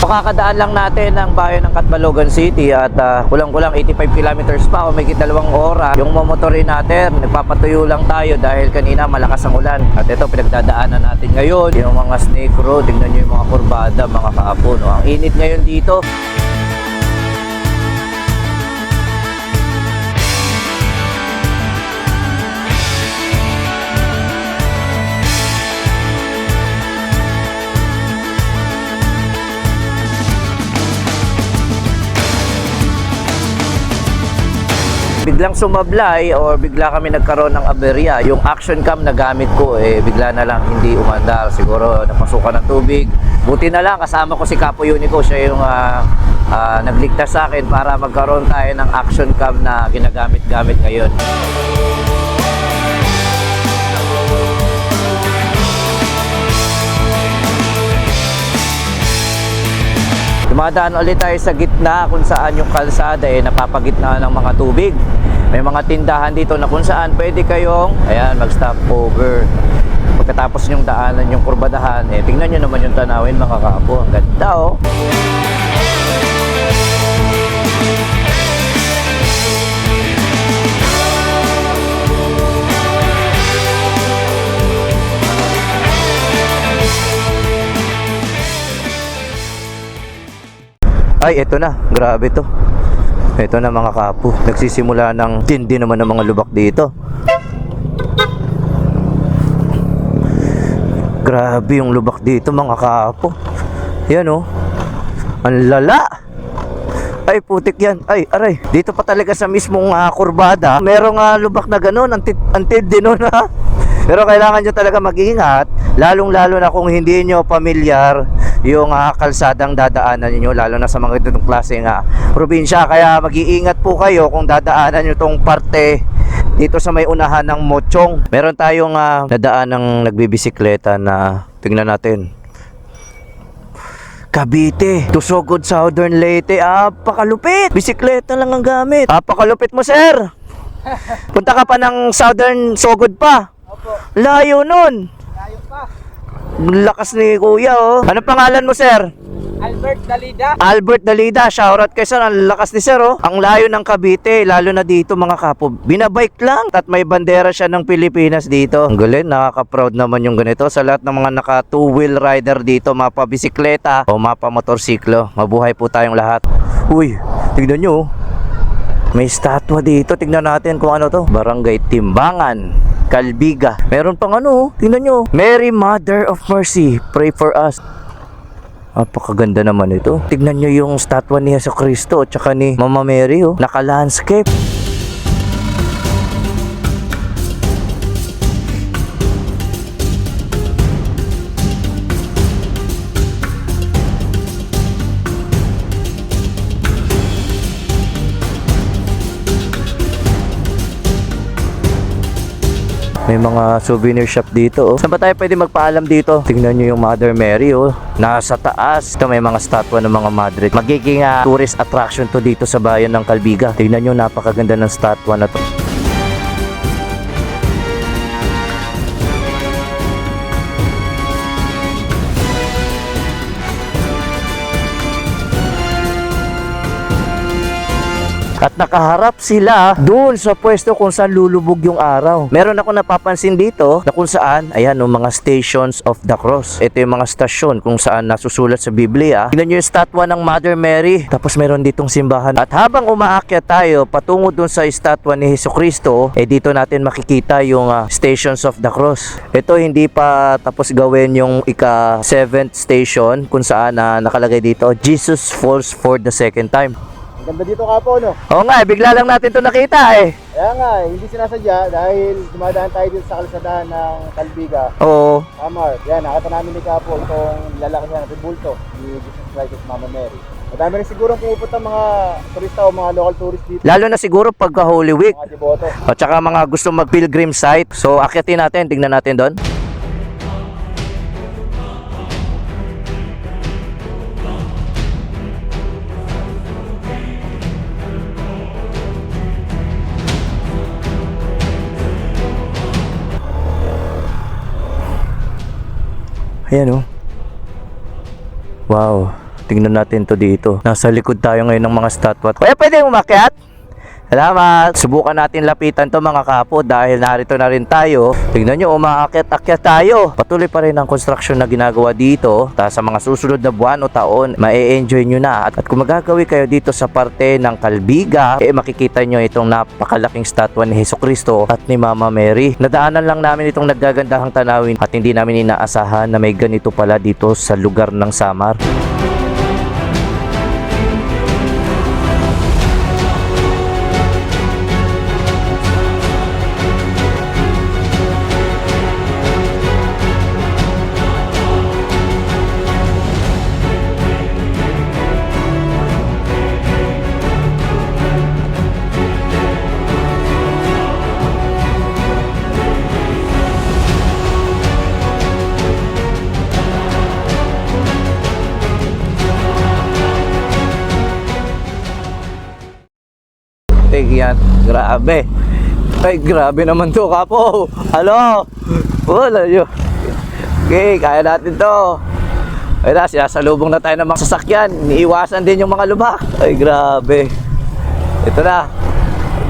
Makakadaan lang natin ang bayan ng Catbalogan City at kulang-kulang 85 kilometers pa o may 2 oras. Yung momotorin natin, nagpapatuyo lang tayo dahil kanina malakas ang ulan. At ito, pinagdadaanan natin ngayon. Yung mga snake road, tignan nyo yung mga kurbada, mga kaapo. No? Ang init ngayon dito. Biglang sumablay or bigla kami nagkaroon ng aberya. Yung action cam na gamit ko bigla na lang hindi umandar. Siguro napasukan ng tubig. Buti na lang kasama ko si Capo Unico. Siya yung nagligtas sa akin para magkaroon tayo ng action cam na ginagamit-gamit ngayon. Dumadaan ulit tayo sa gitna kung saan yung kalsada napapagitna ng mga tubig. May mga tindahan dito na kung saan pwede kayong mag-stop over. Pagkatapos yung daanan yung kurbadahan, tingnan nyo naman yung tanawin mga kaapo. Ang ganda oh. Ay, eto na. Grabe to. Eto na mga kapo. Nagsisimula ng tindi naman ng mga lubak dito. Grabe yung lubak dito mga kapo. Yan oh. Ang lala. Ay, putik yan. Ay, aray. Dito pa talaga sa mismong kurbada. Merong lubak na ganun. Ang tindi nun ha. Pero kailangan nyo talaga mag-ingat. Lalong-lalo na kung hindi nyo pamilyar yung kalsadang dadaanan niyo, lalo na sa mga ganitong klaseng probinsya. Kaya mag-iingat po kayo kung dadaanan niyo tong parte dito sa may unahan ng Mochong. Meron tayong nadaan ng nagbibisikleta na tingnan natin. Cavite to Sogod, Southern Leyte. Pakalupit. Bisikleta lang ang gamit. Pakalupit mo, sir. Punta ka pa ng Southern Sogod pa. Opo. Layo nun. Layo pa. Lakas ni kuya oh. Ano pangalan mo, sir? Albert Dalida. Albert Dalida. Shoutout kay sir. Ang lakas ni sir oh. Ang layo ng Cavite, lalo na dito mga kapo. Binabike lang at may bandera siya ng Pilipinas dito. Ang galing, nakaka-proud naman yung ganito sa lahat ng mga naka two-wheel rider dito, mapa bisikleta o mapa motorsiklo. Mabuhay po tayong lahat. Uy, tignan nyo oh. May statwa dito. Tignan natin kung ano to. Barangay Timbangan, Calbiga. Meron pang tingnan nyo. Mary Mother of Mercy, pray for us. Napakaganda naman ito. Tignan nyo yung statwa ni Jesucristo at saka ni Mama Mary naka-landscape. May mga souvenir shop dito oh. Saan ba tayo pwede magpaalam dito? Tingnan nyo yung Mother Mary oh. Nasa taas. Ito may mga statwa ng mga madre. Magiging tourist attraction to dito sa bayan ng Calbiga. Tingnan nyo, napakaganda ng statwa na to. At nakaharap sila doon sa pwesto kung saan lulubog yung araw. Meron ako napapansin dito na kung saan, ayan, mga Stations of the Cross. Ito yung mga stasyon kung saan nasusulat sa Biblia. Tingnan nyo yung statwa ng Mother Mary. Tapos meron ditong simbahan. At habang umaakyat tayo patungo doon sa statwa ni Jesucristo, dito natin makikita yung Stations of the Cross. Ito hindi pa tapos gawin yung ika-7th station kung saan nakalagay dito, Jesus falls for the second time. Ang ganda dito kapo, no? Oo nga, bigla lang natin ito nakita Kaya nga, hindi sinasadya dahil dumadaan tayo dito sa kalsadahan ng Calbiga. Oo. Samar, yan, nakita namin ni Kapo itong lalaki niya na bulto ni Jesus Christ at Mama Mary. Madami rin siguro pumupunta mga turista o mga local tourists dito. Lalo na siguro pagka Holy Week. Mga deboto. At saka mga gusto mag-pilgrim site. So, akyatin natin, tingnan natin doon. Ayan oh. Wow. Tingnan natin to dito. Nasa likod tayo ngayon ng mga statwa. Kaya pwede umakyat? Salamat! Subukan natin lapitan to mga kapo dahil narito na rin tayo. Tingnan nyo, umaakyat-akyat tayo. Patuloy pa rin ang construction na ginagawa dito. Sa mga susunod na buwan o taon, ma-enjoy nyo na. At kung magagawi kayo dito sa parte ng Calbiga, makikita nyo itong napakalaking statwa ni Jesucristo at ni Mama Mary. Nadaanan lang namin itong naggagandahang tanawin at hindi namin inaasahan na may ganito pala dito sa lugar ng Samar. Yan, grabe. Ay, grabe naman to, kapo. Halo. Wala yun. Okay, kaya natin to. Ay na, sinasalubong na tayo ng mga sasakyan. Iniiwasan din yung mga lubak. Ay, grabe. Ito na.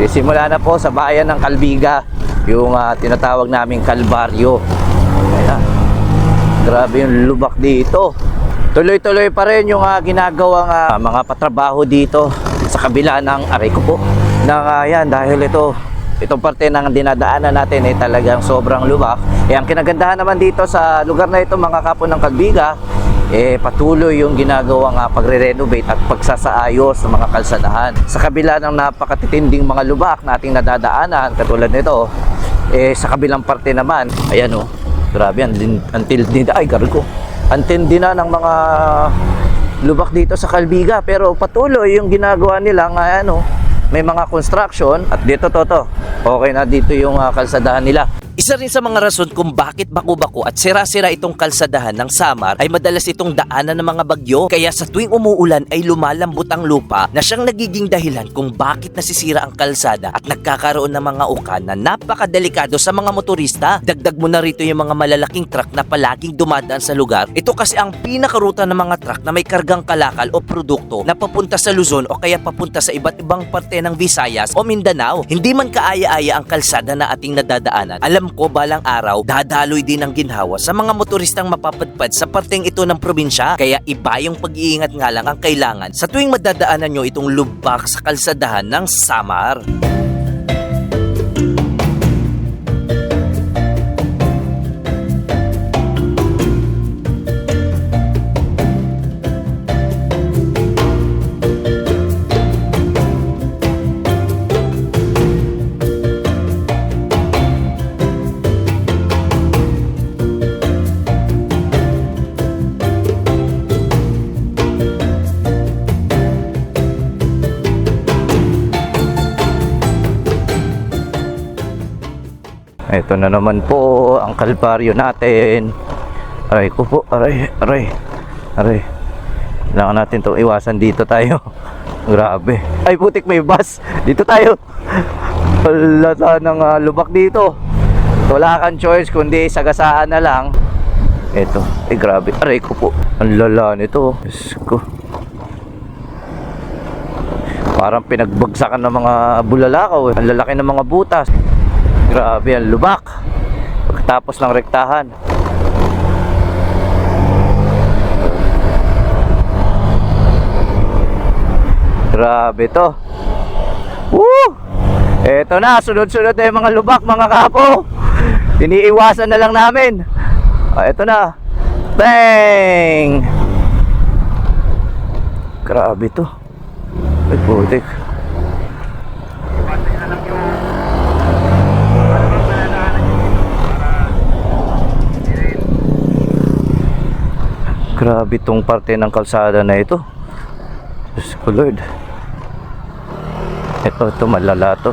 Simula na po sa bayan ng Calbiga. Yung tinatawag naming Kalbaryo. Ayan. Grabe yung lubak dito. Tuloy-tuloy pa rin yung ginagawang mga patrabaho dito sa kabila ng aray ko po. Yan, dahil itong parte ng dinadaanan natin ay talagang sobrang lubak. Ang kinagandahan naman dito sa lugar na ito mga kapo ng Calbiga, patuloy yung ginagawang pagre-renovate at pagsasaayos ng mga kalsadahan. Sa kabila ng napakatitinding mga lubak na ating nadadaanan, katulad nito, sa kabilang parte naman, ayan grabe, antindi na ng mga lubak dito sa Calbiga. Pero patuloy yung ginagawa nila may mga construction at dito okay na dito yung kalsadahan nila. Isa rin sa mga rason kung bakit baku-bako at sira-sira itong kalsadahan ng Samar ay madalas itong daanan ng mga bagyo. Kaya sa tuwing umuulan ay lumalambot ang lupa na siyang nagiging dahilan kung bakit nasisira ang kalsada at nagkakaroon ng mga uka na napakadelikado sa mga motorista. Dagdag mo na rito yung mga malalaking truck na palaging dumadaan sa lugar. Ito kasi ang pinakaruta ng mga truck na may kargang kalakal o produkto na papunta sa Luzon o kaya papunta sa iba't ibang parte ng Visayas o Mindanao. Hindi man kaaya-aya ang kalsada na ating nadadaanan, alam ko balang araw dadaloy din ang ginhawa sa mga motoristang mapapadpad sa parteng ito ng probinsya. Kaya iba yung pag-iingat nga lang ang kailangan sa tuwing madadaanan nyo itong lubak sa kalsadahan ng Samar. Ito na naman po ang Kalbaryo natin. Aray ko po, aray. Kailangan natin itong iwasan, dito tayo. Grabe. Ay putik, may bus. Dito tayo. Wala ng lubak dito. Wala kang choice kundi sagasaan na lang. Ito, grabe. Aray ko po. Ang lala nito. Diyos ko. Parang pinagbagsakan ng mga bulalakaw. Ang lalaki ng mga butas. Grabe ang lubak. Pagkatapos ng rektahan. Grabe to. Woo! Eto na, sunod-sunod na yung mga lubak mga kapo. Iniiwasan na lang namin. Eto na. Bang! Grabe to. Ay putik. Grabe tong parte ng kalsada na ito. Diyos ko Lord. Ito malala to.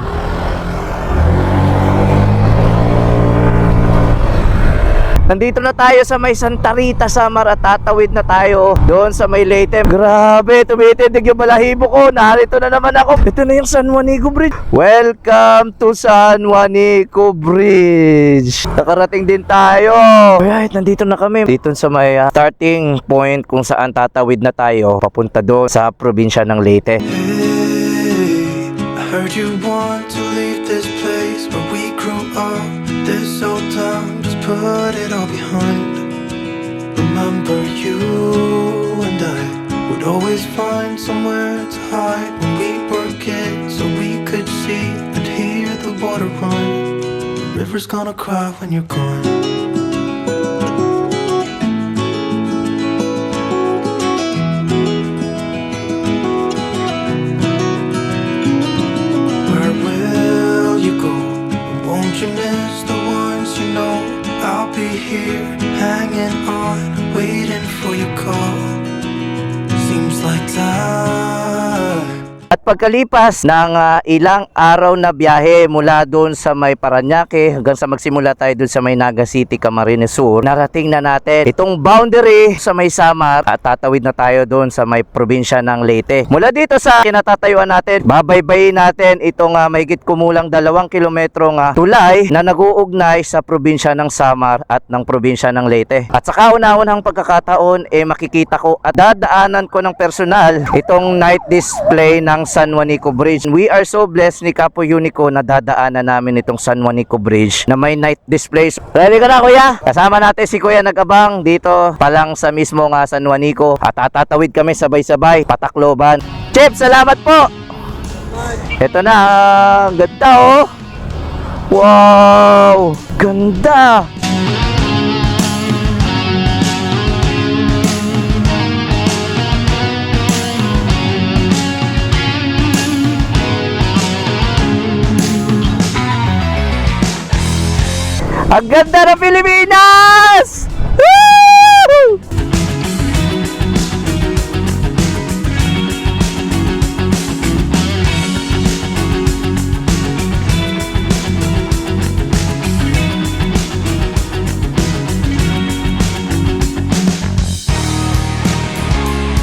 Nandito na tayo sa may Santa Rita, Samar at tatawid na tayo doon sa may Leyte. Grabe, tumitindig yung balahibo ko. Narito na naman ako. Ito na yung San Juanico Bridge. Welcome to San Juanico Bridge. Nakarating din tayo. Alright, nandito na kami. Dito sa may starting point kung saan tatawid na tayo papunta doon sa probinsya ng Leyte. I heard you want to leave this place where we grew up. This old town, just put it all behind. Remember you and I would always find somewhere to hide when we were kids, so we could see and hear the water run. The river's gonna cry when you're gone. You miss the ones you know. I'll be here, hanging on, waiting for your call. Seems like time. At pagkalipas ng ilang araw na biyahe mula doon sa may Parañaque hanggang sa magsimula tayo doon sa may Naga City, Camarines Sur, narating na natin itong boundary sa may Samar at tatawid na tayo doon sa may probinsya ng Leyte. Mula dito sa kinatatayuan natin, babaybayin natin itong mahigit kumulang 2 kilometrong tulay na nag-uugnay sa probinsya ng Samar at ng probinsya ng Leyte. At sa kauna-unahang pagkakataon, makikita ko at dadaanan ko ng personal itong night display ng San Juanico Bridge. We are so blessed ni Capo Unico na dadaanan namin itong San Juanico Bridge na may night displays. Ready ka na, kuya? Kasama natin si Kuya Nag-abang dito palang sa mismo San Juanico at tatatawid kami sabay-sabay Patacloban. Chip, salamat po! Ito na, ganda oh! Wow! Ganda! Ang ganda ng Pilipinas! Woo!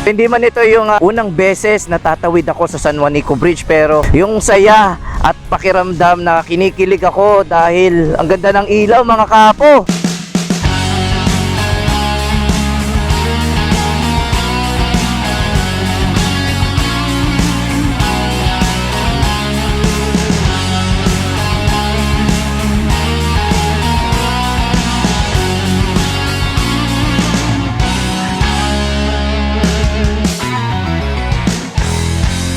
Hindi man ito yung unang beses na tatawid ako sa San Juanico Bridge, pero yung saya at pakiramdam na kinikilig ako dahil ang ganda ng ilaw, mga kapo.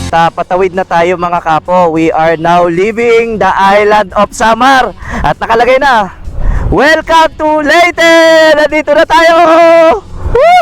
Patawid na tayo, mga kapo. We are now leaving the island of Samar. At nakalagay na, welcome to Leyte! Nandito na tayo! Woohoo!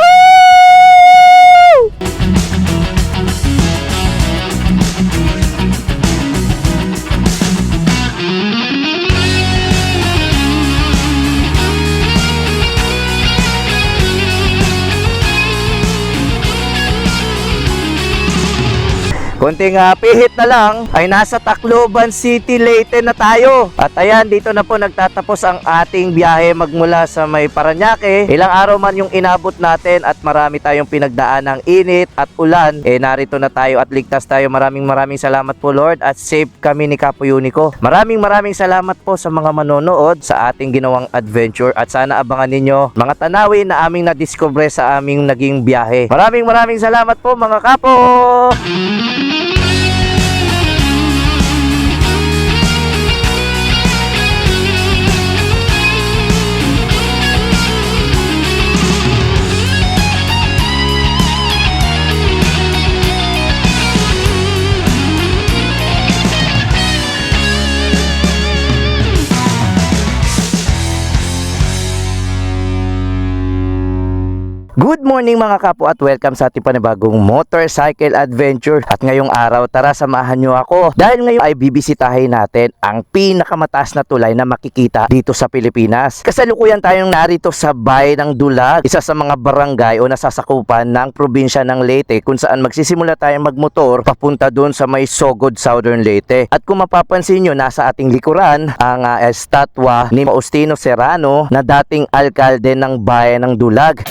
Konting pihit na lang ay nasa Tacloban City, Leyte na tayo. At ayan, dito na po nagtatapos ang ating biyahe magmula sa may Parañaque. Ilang araw man yung inabot natin at marami tayong pinagdaan ng init at ulan. Narito na tayo at ligtas tayo. Maraming salamat po, Lord, at safe kami ni Capo Unico. Maraming salamat po sa mga manonood sa ating ginawang adventure at sana abangan ninyo mga tanawin na aming na-discover sa aming naging biyahe. Maraming salamat po, mga kapo! Good morning mga kapo at welcome sa ating panibagong motorcycle adventure. At ngayong araw, tara samahan nyo ako dahil ngayon ay bibisitahin natin ang pinakamataas na tulay na makikita dito sa Pilipinas. Kasalukuyan tayong narito sa Bayan ng Dulag, isa sa mga barangay o nasasakupan ng probinsya ng Leyte kung saan magsisimula tayong magmotor papunta doon sa may Sogod, Southern Leyte. At kung mapapansin nyo, nasa ating likuran ang estatwa ni Faustino Serrano na dating alkalde ng Bayan ng Dulag.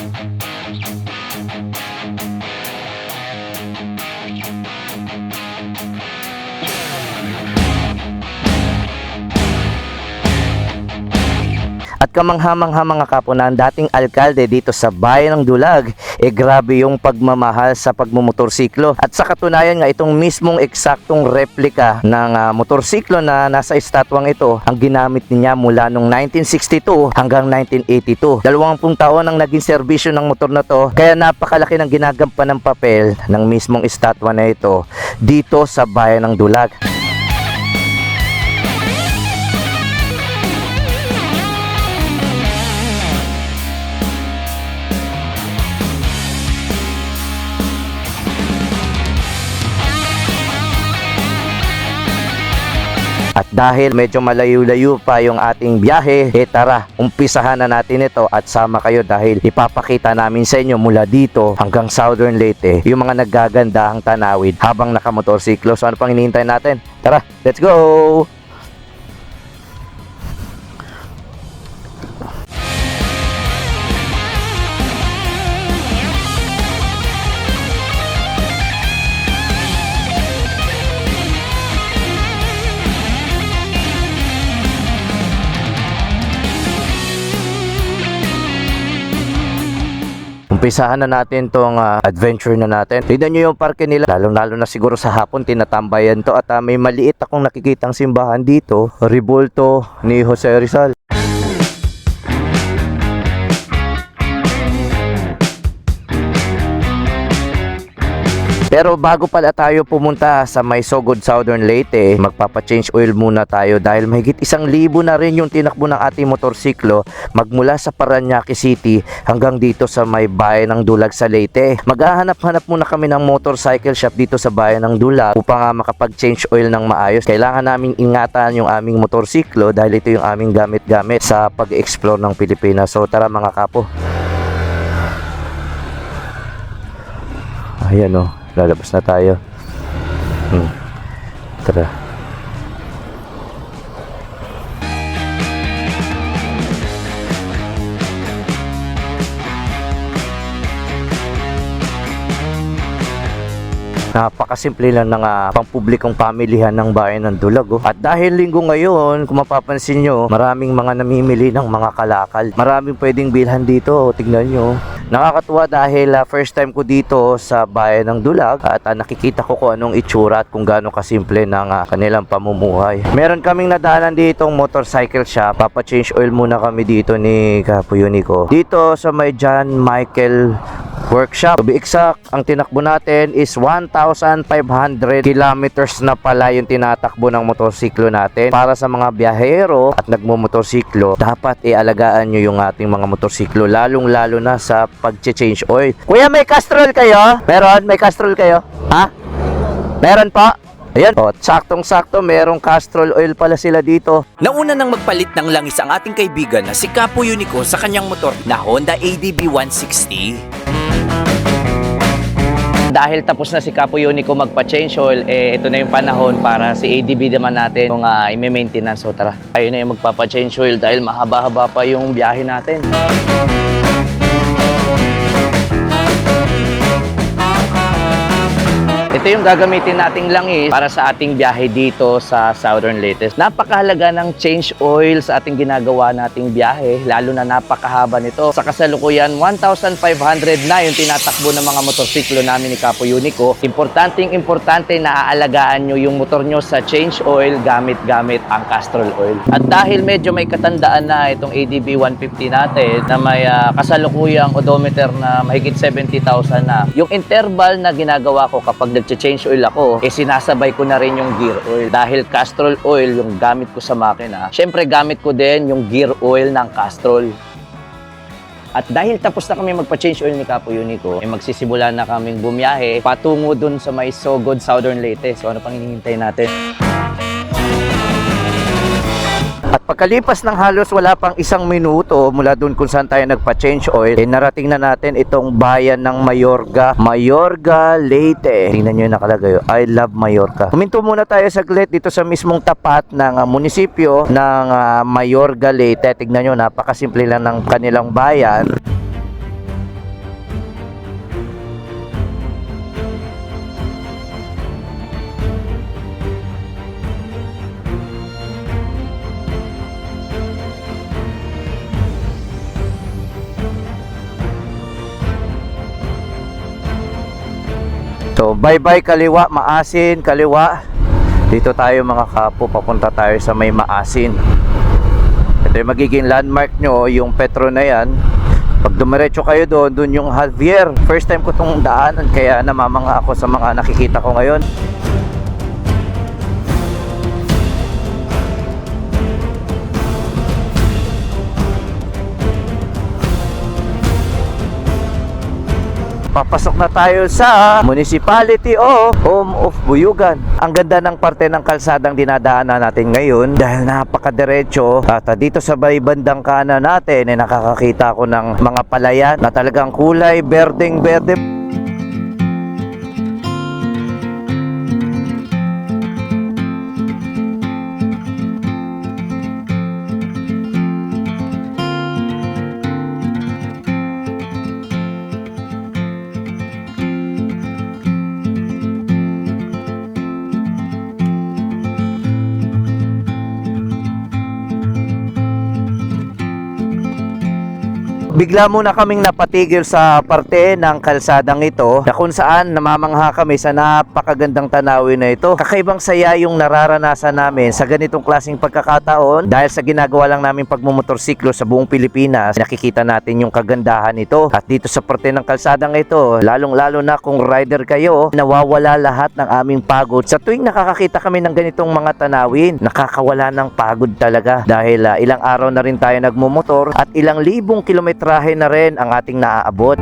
At kamangha-mangha mga kapo na ang dating alkalde dito sa Bayan ng Dulag, grabe yung pagmamahal sa pagmumotorsiklo. At sa katunayan nga itong mismong eksaktong replika ng motorsiklo na nasa estatwang ito, ang ginamit niya mula noong 1962 hanggang 1982. 20 taon ang naging serbisyo ng motor na to, kaya napakalaki ng ginagampan ng papel ng mismong estatwa na ito dito sa Bayan ng Dulag. At dahil medyo malayo-layo pa yung ating biyahe, tara, umpisahan na natin ito at sama kayo dahil ipapakita namin sa inyo mula dito hanggang Southern Leyte yung mga naggagandahang tanawin habang nakamotorsiklo. So ano pang hinihintay natin? Tara, let's go! Umpisahan na natin tong adventure na natin. Tignan nyo yung parke nila. Lalo na siguro sa hapon tinatambayan to. At may maliit akong nakikitang simbahan dito. Rebulto ni Jose Rizal. Pero bago pala tayo pumunta sa may Sogod, Southern Leyte, magpapa-change oil muna tayo dahil mahigit 1,000 na rin yung tinakbo ng ating motorsiklo magmula sa Parañaque City hanggang dito sa may Bayan ng Dulag sa Leyte. Maghahanap-hanap muna kami ng motorcycle shop dito sa Bayan ng Dulag upang makapag-change oil ng maayos. Kailangan namin ingatan yung aming motorsiklo dahil ito yung aming gamit-gamit sa pag-explore ng Pilipinas. So tara mga kapo. Ayan o. Lalabas na tayo. Tara. Napakasimple lang ng pampublikong pamilihan ng Bayan ng Dulag. At dahil linggo ngayon, kung mapapansin nyo, maraming mga namimili ng mga kalakal. Maraming pwedeng bilhan dito. Tingnan nyo. Nakakatuwa dahil first time ko dito sa Bayan ng Dulag at nakikita ko kung anong itsura at kung gaano kasimple ng kanilang pamumuhay. Meron kaming nadaanan ditong motorcycle shop. Papa-change oil muna kami dito ni Kapo Unico. Dito sa may John Michael Workshop. To be exact, ang tinakbo natin is 1,500 kilometers na pala yung tinatakbo ng motorsiklo natin. Para sa mga biyahero at nagmumotorsiklo, dapat ialagaan nyo yung ating mga motorsiklo, lalong-lalo na sa pag-change oil. Kuya, may Castrol kayo? Meron? May Castrol kayo? Ha? Meron pa? Ayan, saktong-sakto, merong Castrol oil pala sila dito. Nauna nang magpalit ng langis ang ating kaibigan na si Kapo Unico sa kanyang motor na Honda ADB 160. Dahil tapos na si Kapo Unico magpa-change oil, ito na yung panahon para si ADB naman natin kung i-maintenance. So tara, ayun na yung magpapa-change oil dahil mahaba-haba pa yung biyahe natin. Ito yung gagamitin nating langis para sa ating biyahe dito sa Southern Leyte. Napakahalaga ng change oil sa ating ginagawa nating biyahe, lalo na napakahaba nito. Sa kasalukuyan, 1,500 na yung tinatakbo ng mga motorsiklo namin ni Kapo Unico. Importante na aalagaan nyo yung motor nyo sa change oil gamit ang Castrol oil. At dahil medyo may katandaan na itong ADB 150 natin na may kasalukuyang odometer na mahigit 70,000 na, yung interval na ginagawa ko kapag nag-change oil ako, sinasabay ko na rin yung gear oil. Dahil Castrol oil yung gamit ko sa makina, syempre gamit ko din yung gear oil ng Castrol. At dahil tapos na kami magpa-change oil ni Kapo Unico, ay magsisimulan na kaming bumiyahe patungo dun sa may Sogod, Southern Leyte. So ano pang hinihintay natin? At pagkalipas ng halos wala pang 1 minuto mula dun kung saan tayo nagpa-change oil, narating na natin itong bayan ng Mayorga, Leyte. Tingnan nyo yung nakalagay, I love Mayorga. Huminto muna tayo saglit dito sa mismong tapat ng munisipyo ng Mayorga, Leyte. Tingnan nyo, napakasimple lang ng kanilang bayan. So, bye-bye kaliwa, Maasin, kaliwa. Dito tayo mga Kapo, papunta tayo sa may Maasin. Ito yung magiging landmark nyo, yung Petro na yan. Pag dumiretso kayo doon, doon yung Javier. First time ko itong daanan, kaya namamanga ako sa mga nakikita ko ngayon. Papasok na tayo sa Municipality of Home of Buyugan. Ang ganda ng parte ng kalsadang dinadaanan natin ngayon dahil napakadiretso. At dito sa may bandang kanan natin ay nakakakita ko ng mga palayan na talagang kulay berdeng-berde. Bigla muna kaming napatigil sa parte ng kalsadang ito na kung saan namamangha kami sa napakagandang tanawin na ito. Kakaibang saya yung nararanasan namin sa ganitong klaseng pagkakataon dahil sa ginagawa lang namin pagmumotorsiklo sa buong Pilipinas. Nakikita natin yung kagandahan nito. At dito sa parte ng kalsadang ito, lalong-lalo na kung rider kayo, nawawala lahat ng aming pagod. Sa tuwing nakakakita kami ng ganitong mga tanawin, nakakawala ng pagod talaga dahil ilang araw na rin tayo nagmumotor at ilang libong kilometrahe na rin ang ating naaabot.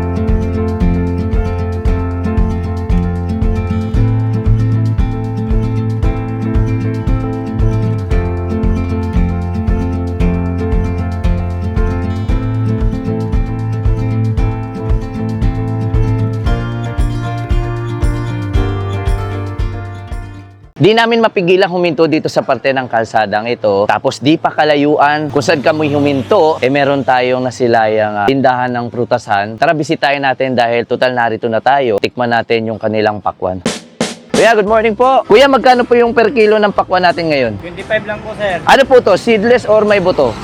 Di namin mapigilang huminto dito sa parte ng kalsadang ito. Tapos di pa kalayuan kung saan kami huminto, meron tayong nasilayang tindahan ng prutasan. Tara, bisitahin natin dahil total narito na tayo. Tikman natin yung kanilang pakwan. Kuya, good morning po. Kuya, magkano po yung per kilo ng pakwan natin ngayon? 25 lang po, sir. Ano po to? Seedless or may buto?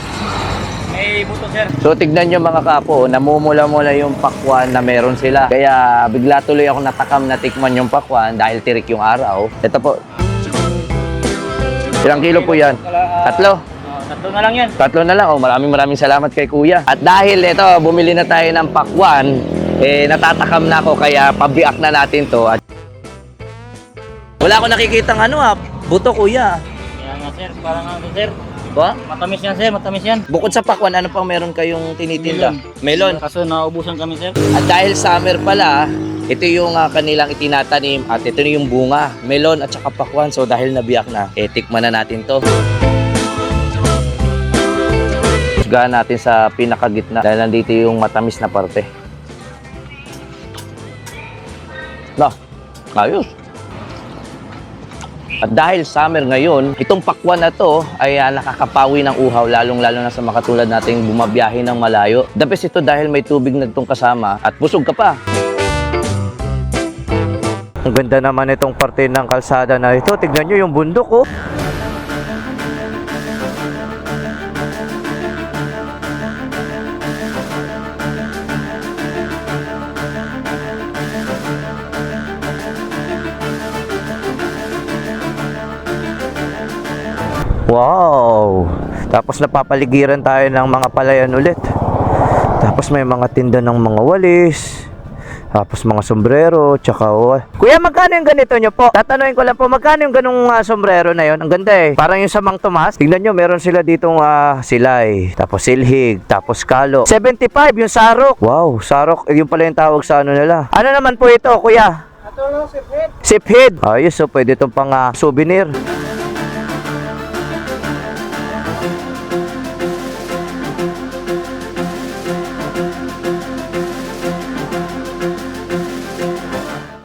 May buto, sir. So tignan nyo mga Kapo, namumula-mula yung pakwan na meron sila. Kaya bigla tuloy ako natakam na tikman yung pakwan dahil tirik yung araw. Ito po. Ilang kilo po yan? Tatlo? Tatlo na lang yan. Tatlo na lang. Oh, maraming salamat kay Kuya. At dahil ito, bumili na tayo ng pakwan, natatakam na ako kaya pabiak na natin to. At wala akong nakikitang buto Kuya. Kaya nga, sir. Parang ano, sir. Ba? Matamis yan, sir. Matamis yan. Bukod sa pakwan, ano pang meron kayong tinitinda? Melon. Kaso naubusan kami, sir. At dahil summer pala, ito yung kanilang itinatanim at ito na yung bunga, melon at saka pakwan. So dahil nabiyak na, tikman na natin to. Sugahan natin sa pinakagitna dahil nandito yung matamis na parte. Na, ayos. At dahil summer ngayon, itong pakwan na to ay nakakapawi ng uhaw, lalong-lalo na sa makatulad nating bumabiyahe ng malayo. The best ito dahil may tubig na itong kasama at busog ka pa. Ang ganda naman itong parte ng kalsada na ito. Tignan nyo yung bundok, oh. Wow! Tapos napapaligiran tayo ng mga palayan ulit. Tapos may mga tinda ng mga walis. Tapos mga sombrero, tsaka Kuya, magkano yung ganito nyo po? Tatanungin ko lang po, magkano yung ganung sombrero na yon? Ang ganda eh. Parang yung sa Mang Tomas. Tignan nyo, meron sila ditong silay. Tapos silhig. Tapos kalo. 75 yung sarok. Wow, sarok. Yung pala yung tawag sa ano nila. Ano naman po ito, kuya? Ito lang, siphead. Siphead. Ayos, so pwede itong pang souvenir.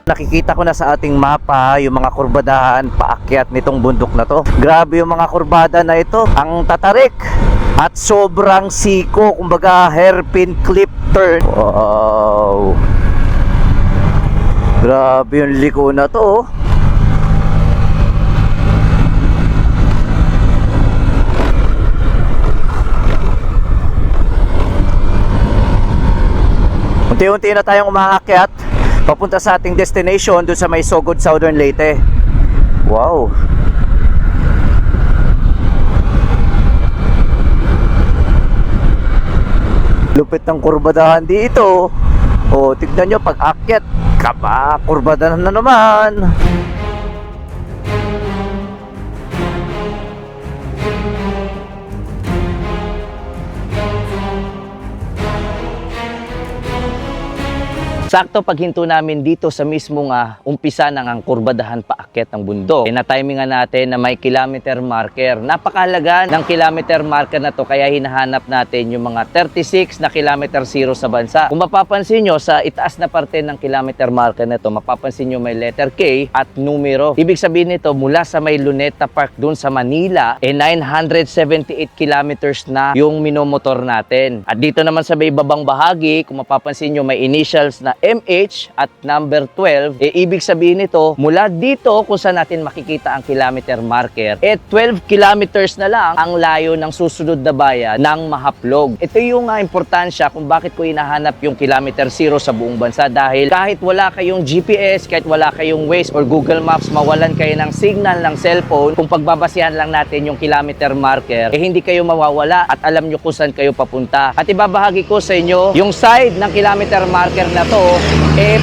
Nakikita ko na sa ating mapa yung mga kurbadahan paakyat nitong bundok na to. Grabe yung mga kurbada na ito. Ang tatarik at sobrang siko, kumbaga hairpin clip turn. Wow. Grabe yung liko na to. Unti-unti na tayong umaakyat papunta sa ating destination doon sa may Sogod, Southern Leyte. Wow. Lupit ng kurbadahan dito. O, tignan nyo pag akyat, kurbadahan na naman. Sakto paghinto namin dito sa mismong umpisa ng ang kurbadahan paakyat ng bundok. Na-timingan natin na may kilometer marker. Napakahalaga ng kilometer marker na to kaya hinahanap natin yung mga 36 na kilometer zero sa bansa. Kung mapapansin nyo sa itaas na parte ng kilometer marker na to, mapapansin nyo may letter K at numero. Ibig sabihin nito mula sa may Luneta Park dun sa Manila, 978 kilometers na yung minomotor natin. At dito naman sa may babang bahagi, kung mapapansin nyo may initials na MH at number 12, ibig sabihin nito, mula dito kung saan natin makikita ang kilometer marker, 12 kilometers na lang ang layo ng susunod na bayan ng Mahaplog. Ito yung importansya kung bakit ko hinahanap yung kilometer zero sa buong bansa dahil kahit wala kayong GPS, kahit wala kayong Waze or Google Maps, mawalan kayo ng signal ng cellphone, kung pagbabasihan lang natin yung kilometer marker, hindi kayo mawawala at alam nyo kung saan kayo papunta. At ibabahagi ko sa inyo yung side ng kilometer marker na to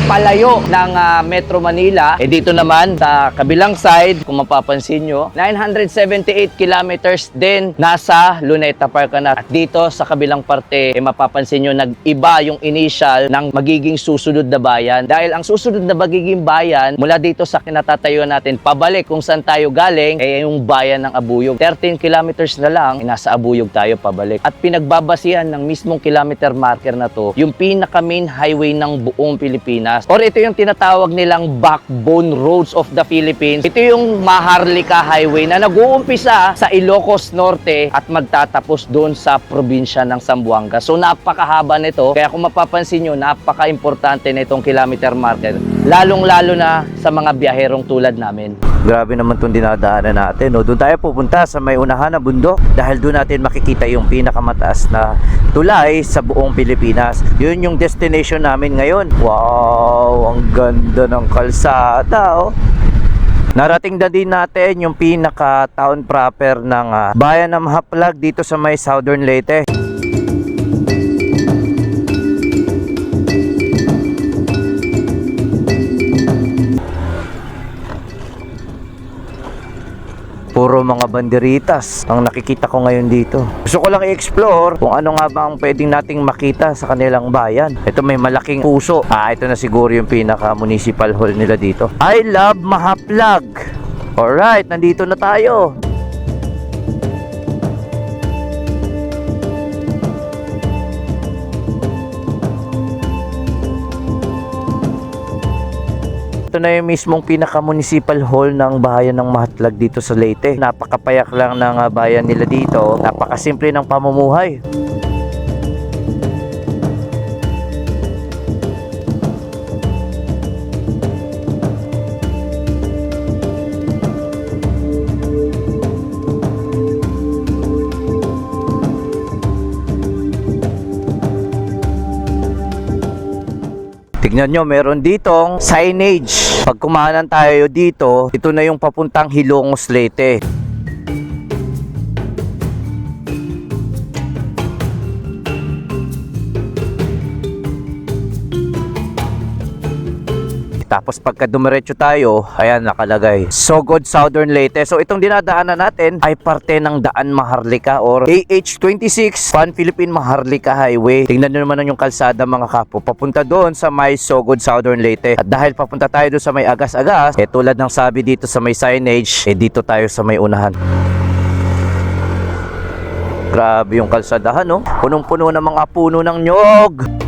palayo ng Metro Manila. Dito naman sa kabilang side, kung mapapansin nyo, 978 kilometers din nasa Luneta Park na. At dito sa kabilang parte, mapapansin nyo, nag-iba yung initial ng magiging susunod na bayan. Dahil ang susunod na magiging bayan, mula dito sa kinatatayuan natin, pabalik kung saan tayo galing, yung bayan ng Abuyog. 13 kilometers na lang, nasa Abuyog tayo pabalik. At pinagbabasihan ng mismong kilometer marker na to, yung pinaka-main highway ng buong Pilipinas. Or ito yung tinatawag nilang backbone roads of the Philippines. Ito yung Maharlika Highway na nag-uumpisa sa Ilocos Norte at magtatapos doon sa probinsya ng Zamboanga. So napakahaba nito. Kaya kung mapapansin nyo, napaka-importante na itong kilometer marker. Lalong-lalo na sa mga biyaherong tulad namin. Grabe naman itong dinadaanan natin. No? Doon tayo pupunta sa may unahan na bundok dahil doon natin makikita yung pinakamataas na tulay sa buong Pilipinas. Yun yung destination namin ngayon. Wow, ang ganda ng kalsada. Oh. Narating na din natin yung pinaka-town proper ng bayan ng Mahaplag dito sa may Southern Leyte. Puro mga banderitas ang nakikita ko ngayon dito. Gusto ko lang i-explore kung ano nga ba ang pwedeng nating makita sa kanilang bayan. Ito may malaking puso. Ito na siguro yung pinaka-municipal hall nila dito. I love Mahaplag. Alright, nandito na tayo. Ito na yung mismong pinaka-municipal hall ng bayan ng Mahaplag dito sa Leyte. Napakapayak lang ng bayan nila dito. Napakasimple ng pamumuhay. Tignan nyo, meron ditong signage. Pag kumanan tayo dito, ito na yung papuntang Hilongos, Leyte. Tapos pagka dumiretso tayo, ayan nakalagay Sogod Southern Leyte. So itong dinadaanan natin ay parte ng Daan Maharlika or AH26 Pan Philippine Maharlika Highway. Tingnan nyo naman yung kalsada mga kapo, papunta doon sa may Sogod Southern Leyte. At dahil papunta tayo doon sa may Agas-Agas, tulad ng sabi dito sa may signage, dito tayo sa may unahan. Grabe yung kalsadahan, no? Punong-puno ng mga puno ng nyog.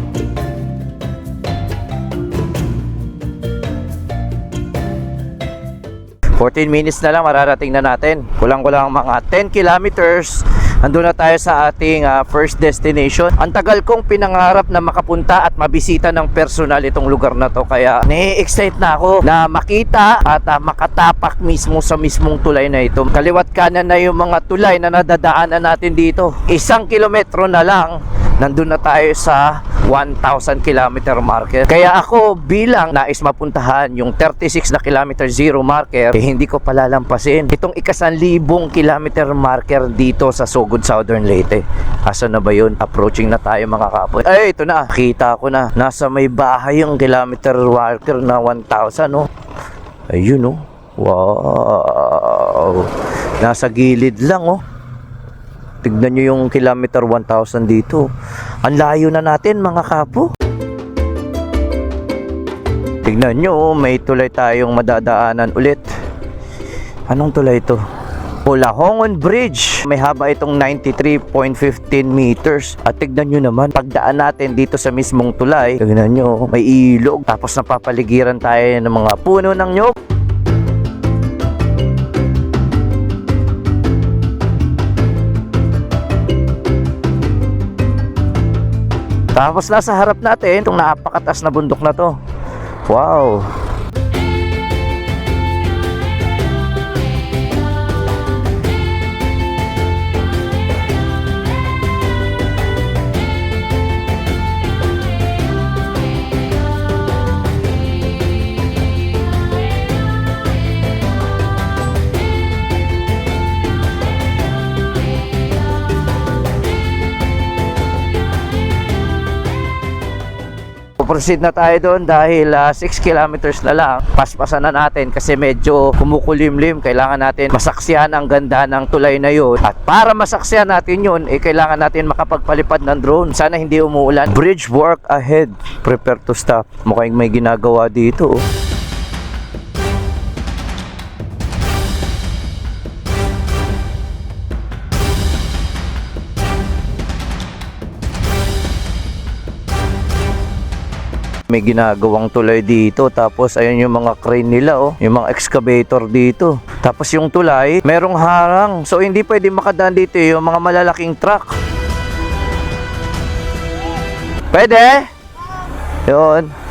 $14 minutes na lang mararating na natin. Kulang-kulang mga 10 kilometers. Andun na tayo sa ating first destination. Ang tagal kong pinangarap na makapunta at mabisita ng personal itong lugar na to. Kaya na-excite na ako na makita at makatapak mismo sa mismong tulay na ito. Kaliwat kanan na yung mga tulay na nadadaanan natin dito. 1 kilometro na lang, nandun na tayo sa 1,000 kilometer marker. Kaya ako bilang nais mapuntahan yung 36 na kilometer zero marker, hindi ko palalampasin itong 1,000 kilometer marker dito sa Sogod Southern Leyte. Asa na ba yun? Approaching na tayo mga kapoy. Ay, ito na. Kita ko na. Nasa may bahay yung kilometer marker na 1,000, no? Ayun, no? Wow! Nasa gilid lang, oh. Tignan nyo yung kilometer 1,000 dito. Ang layo na natin mga kapo. Tignan nyo, may tulay tayong madadaanan ulit. Anong tulay ito? Lahongon Bridge. May haba itong 93.15 meters. At tignan nyo naman, pagdaan natin dito sa mismong tulay, tignan nyo, may ilog. Tapos napapaligiran tayo ng mga puno ng nyog. Tapos nasa harap natin itong napakataas na bundok na to. Wow! Proceed na tayo doon dahil 6 kilometers na lang. Paspasan na natin kasi medyo kumukulimlim. Kailangan natin masaksihan ang ganda ng tulay na yun. At para masaksihan natin yun, kailangan natin makapagpalipad ng drone. Sana hindi umuulan. Bridge work ahead. Prepare to stop. Mukhang may ginagawa dito. May ginagawang tulay dito. Tapos ayun yung mga crane nila, oh. Yung mga excavator dito. Tapos yung tulay, merong harang. So hindi pwede makadaan dito yung mga malalaking truck. Pwede? Yun.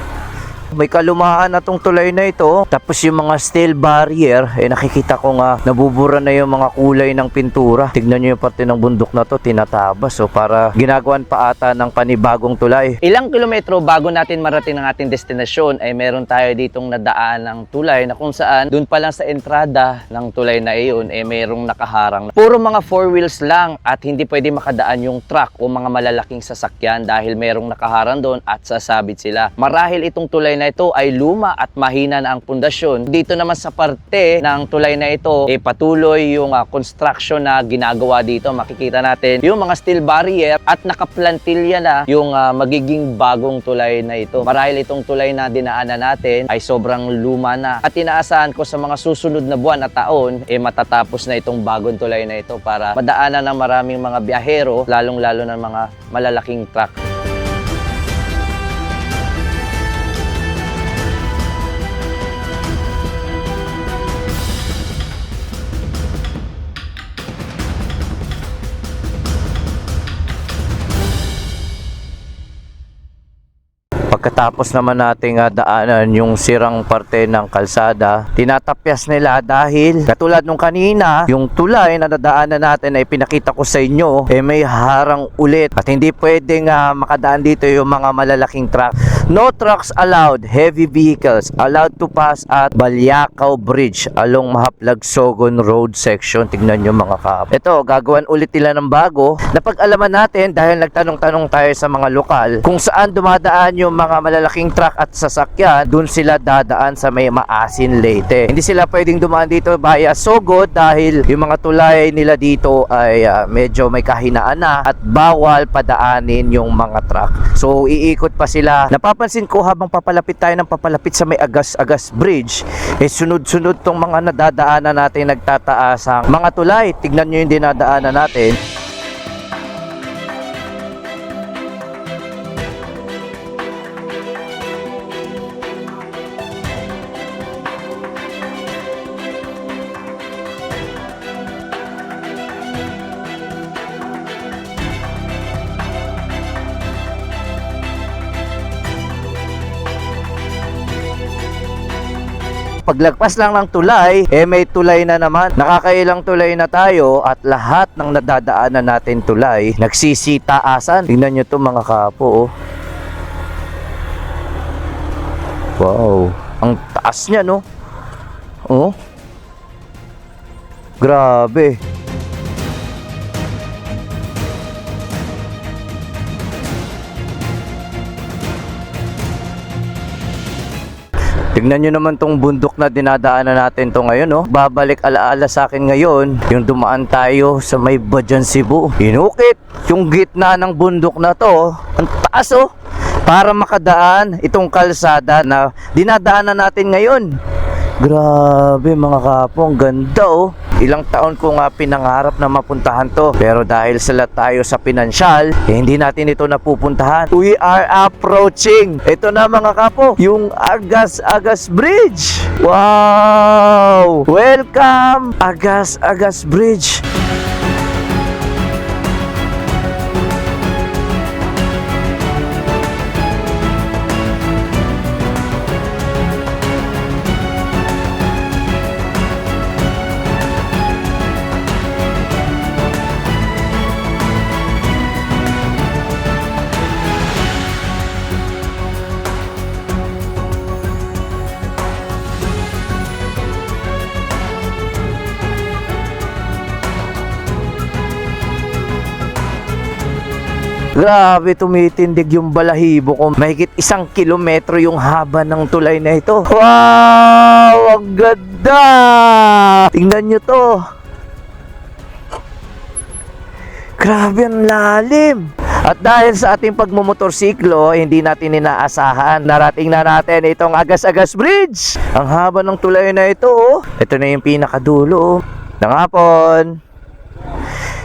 May kalumaan na tong tulay na ito. Tapos yung mga steel barrier, nakikita ko nga nabubura na yung mga kulay ng pintura. Tignan nyo yung parte ng bundok na to, tinatabas. So para ginagawan pa ata ng panibagong tulay. Ilang kilometro bago natin marating ang ating destinasyon ay meron tayo ditong nadaan ng tulay na kung saan dun pa lang sa entrada ng tulay na iyon merong nakaharang. Puro mga 4 wheels lang at hindi pwede makadaan yung truck o mga malalaking sasakyan dahil merong nakaharang doon at sasabit sila. Marahil itong tulay na ito ay luma at mahina na ang pundasyon. Dito naman sa parte ng tulay na ito, patuloy yung construction na ginagawa dito. Makikita natin yung mga steel barrier at nakaplantilya na yung magiging bagong tulay na ito. Marahil itong tulay na dinaanan natin ay sobrang luma na at inaasahan ko sa mga susunod na buwan at taon matatapos na itong bagong tulay na ito para madaanan ng maraming mga biyahero, lalong-lalo ng mga malalaking truck. Pagkatapos naman nating daanan yung sirang parte ng kalsada, tinatapyas nila dahil katulad nung kanina, yung tulay na nadaanan natin ay pinakita ko sa inyo, may harang ulit at hindi pwedeng makadaan dito yung mga malalaking truck. No trucks allowed, heavy vehicles allowed to pass at Balyakaw Bridge along Mahaplag Sogon Road section. Tignan nyo mga kap. Ito, gagawan ulit nila ng bago. Napag-alaman natin dahil nagtanong-tanong tayo sa mga lokal kung saan dumadaan yung mga malalaking truck at sasakyan, dun sila dadaan sa may Maasin Leyte. Hindi sila pwedeng dumaan dito via Sogod dahil yung mga tulay nila dito ay medyo may kahinaan na at bawal padaanin yung mga truck. So iikot pa sila. Napapansin ko habang papalapit tayo ng papalapit sa may Agas-Agas Bridge, sunod-sunod tong mga nadadaanan natin nagtataas ang mga tulay. Tignan nyo yung dinadaanan natin. Paglagpas lang ng tulay, may tulay na naman. Nakakailang tulay na tayo at lahat ng nadadaanan natin tulay nagsisitaasan. Tingnan nyo to mga kapo. Wow, ang taas niya, no? Oh, grabe. Tignan nyo naman tong bundok na dinadaanan natin to ngayon, no? Babalik alaala sa akin ngayon, yung dumaan tayo sa may Badyan, Cebu. Inukit yung gitna ng bundok na to. Ang taas, oh! Para makadaan itong kalsada na dinadaanan natin ngayon. Grabe mga kapo, ang ganda, oh. Ilang taon ko nga pinangarap na mapuntahan to, pero dahil sila tayo sa pinansyal, hindi natin ito napupuntahan. We are approaching. Ito na mga kapo, yung Agas-Agas Bridge. Wow! Welcome, Agas-Agas Bridge. Grabe, tumitindig yung balahibo ko. Mahigit 1 kilometro yung haba ng tulay na ito. Wow! Ang ganda! Tingnan nyo to. Grabe, ang lalim. At dahil sa ating pagmumotorsiklo, hindi natin inaasahan. Narating na natin itong Agas-Agas Bridge. Ang haba ng tulay na ito, oh. Ito na yung pinakadulo, oh. Nangapon.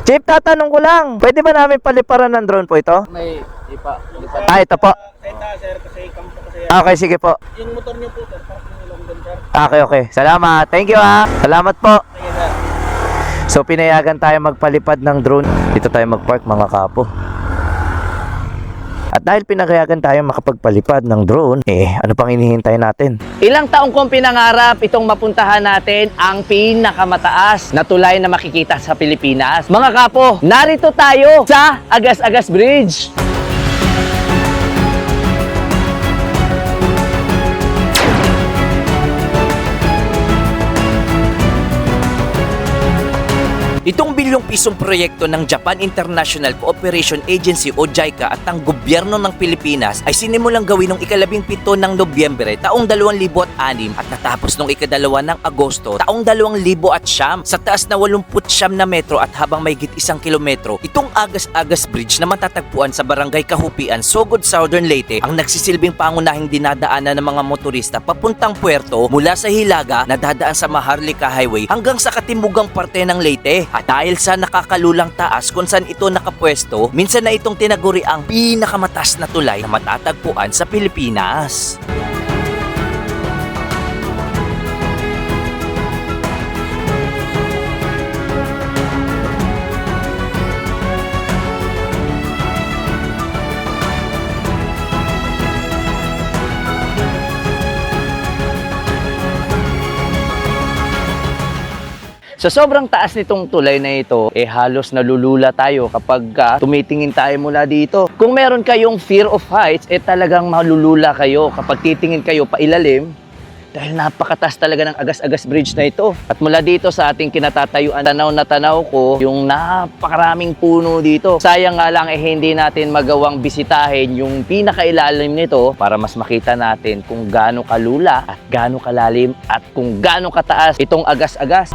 Chief, tatanong ko lang, pwede ba namin paliparan ng drone po ito? May ipa. Ito po. Sir, kasi kampo kasi. Okay, sige po. Yung motor niyo po, sir, parang yung lang sir. Okay. Salamat. Thank you, ha. Salamat po. Sige, sir. So, pinayagan tayo magpalipad ng drone. Dito tayo magpark, mga kapo. At dahil pinayagan tayo makapagpalipad ng drone, ano pang hinihintay natin? Ilang taong kong pinangarap itong mapuntahan natin ang pinakamataas na tulay na makikita sa Pilipinas. Mga kapo, narito tayo sa Agas-Agas Bridge. Itong bilyong pisong proyekto ng Japan International Cooperation Agency o JICA at ang gobyerno ng Pilipinas ay sinimulang gawin noong 17 ng Nobyembre taong 2006 at natapos noong 2 ng Agosto taong 2009 sa taas na 89 na metro at habang mahigit 1 kilometro. Itong Agas-Agas Bridge na matatagpuan sa Barangay Kahupian, Sogod, Southern Leyte ang nagsisilbing pangunahing dinadaanan ng mga motorista papuntang puerto mula sa Hilaga na dadaan sa Maharlika Highway hanggang sa katimugang parte ng Leyte. At dahil sa nakakalulang taas kung saan ito nakapwesto, minsan na itong tinaguri ang pinakamataas na tulay na matatagpuan sa Pilipinas. Sa sobrang taas nitong tulay na ito, halos nalulula tayo kapag tumitingin tayo mula dito. Kung meron kayong fear of heights, talagang malulula kayo kapag titingin kayo pailalim dahil napakataas talaga ng Agas-Agas Bridge na ito. At mula dito sa ating kinatatayuan, tanaw na tanaw ko yung napakaraming puno dito. Sayang nga lang hindi natin magawang bisitahin yung pinakailalim nito para mas makita natin kung gaano kalula at gaano kalalim at kung gaano kataas itong Agas-Agas.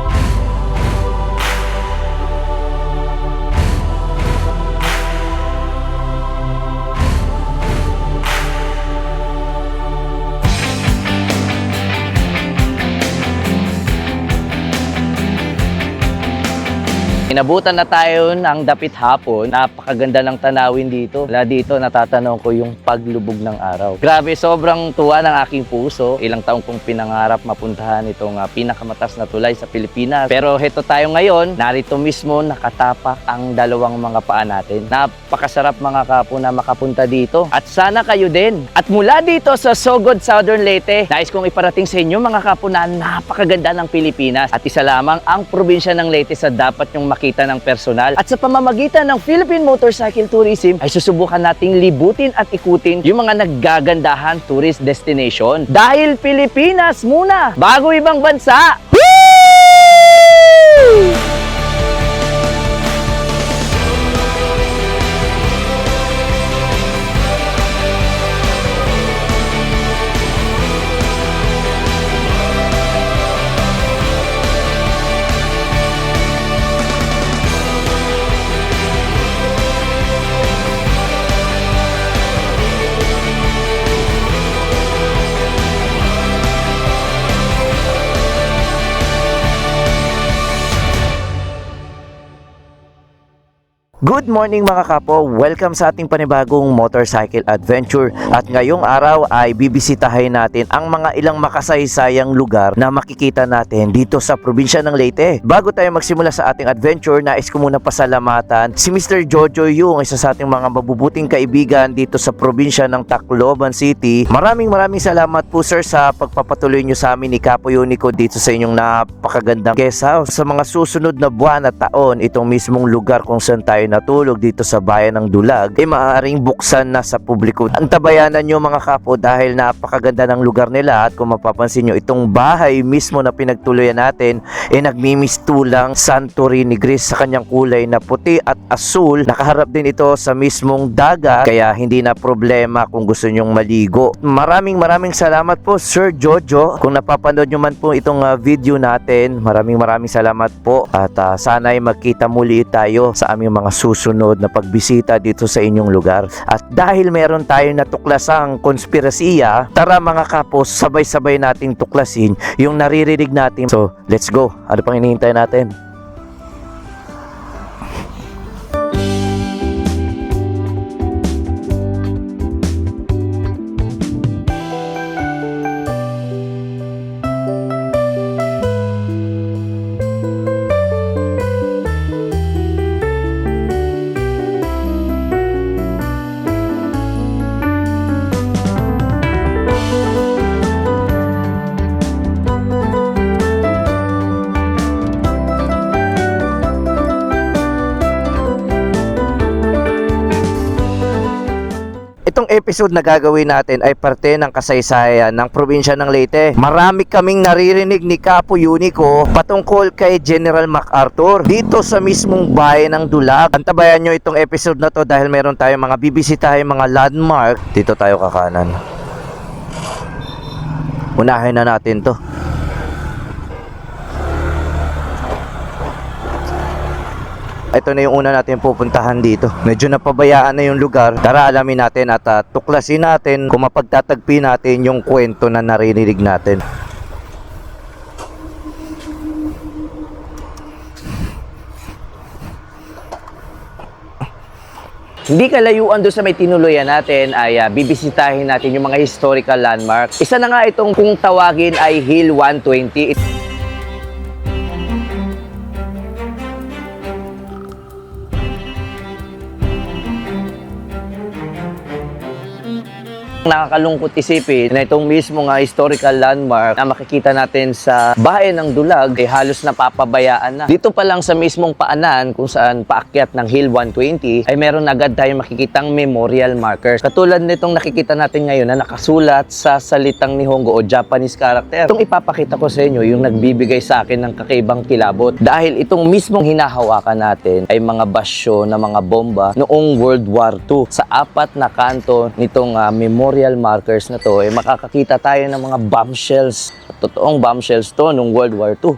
Inabutan na tayo ng dapit hapon. Napakaganda ng tanawin dito. Wala dito, natatanaw ko yung paglubog ng araw. Grabe, sobrang tuwa ng aking puso. Ilang taong kong pinangarap mapuntahan itong pinakamataas na tulay sa Pilipinas. Pero heto tayo ngayon, narito mismo nakatapak ang dalawang mga paa natin. Napakasarap mga kapo na makapunta dito. At sana kayo din. At mula dito sa Sogod, Southern Leyte, nais kong iparating sa inyo mga kapo na napakaganda ng Pilipinas. At isa lamang ang probinsya ng Leyte sa dapat nyong makita ng personal. At sa pamamagitan ng Philippine Motorcycle Tourism ay susubukan nating libutin at ikutin yung mga naggagandahan tourist destination. Dahil Pilipinas muna, bago ibang bansa! Woo! Good morning mga kapo! Welcome sa ating panibagong motorcycle adventure. At ngayong araw ay bibisitahin natin ang mga ilang makasaysayang lugar na makikita natin dito sa probinsya ng Leyte. Bago tayo magsimula sa ating adventure, nais ko muna pasalamatan si Mr. Jojo Yung, isa sa ating mga mabubuting kaibigan dito sa probinsya ng Tacloban City. Maraming salamat po sir sa pagpapatuloy nyo sa amin ni Capo Unico dito sa inyong napakagandang guest house. Sa mga susunod na buwan at taon, itong mismong lugar kung saan tayo natulog dito sa bayan ng Dulag maaaring buksan na sa publiko. Antabayanan nyo mga kapo dahil napakaganda ng lugar nila. At kung mapapansin nyo, itong bahay mismo na pinagtuluyan natin nagmimistulang Santorini Greece sa kanyang kulay na puti at asul. Nakaharap din ito sa mismong dagat kaya hindi na problema kung gusto nyong maligo. Maraming salamat po Sir Jojo. Kung napapanood nyo man po itong video natin, maraming salamat po. At sana ay magkita muli tayo sa aming mga susunod na pagbisita dito sa inyong lugar. At dahil meron tayong natuklasang konspirasiya, tara mga kapos, sabay-sabay nating tuklasin yung naririnig natin. So, let's go. Ano pang hinihintay natin? Itong episode na gagawin natin ay parte ng kasaysayan ng probinsya ng Leyte. Marami kaming naririnig ni Capo Unico patungkol kay General MacArthur dito sa mismong bayan ng Dulag. Antabayan nyo itong episode na to dahil meron tayong mga bibisitahin, mga landmark. Dito tayo kakanan. Unahin na natin to. Ito na yung una natin pupuntahan dito. Medyo napabayaan na yung lugar. Tara alamin natin at tuklasin natin kung mapagtatagpi natin yung kwento na naririnig natin. Hindi kalayuan doon sa may tinuluyan natin ay bibisitahin natin yung mga historical landmark. Isa na nga itong kung tawagin ay Hill 120. Nakakalungkot isipin na itong mismong historical landmark na makikita natin sa bayan ng Dulag ay halos napapabayaan na. Dito pa lang sa mismong paanan kung saan paakyat ng Hill 120 ay meron agad tayong makikitang memorial markers. Katulad nitong nakikita natin ngayon na nakasulat sa salitang Nihongo o Japanese character. Itong ipapakita ko sa inyo yung nagbibigay sa akin ng kakaibang kilabot dahil itong mismong hinahawakan natin ay mga basyo na mga bomba noong World War II. Sa 4 na kanto nitong memorial markers na to ay makakakita tayo ng mga bombshells. Totoong bombshells to noong World War II.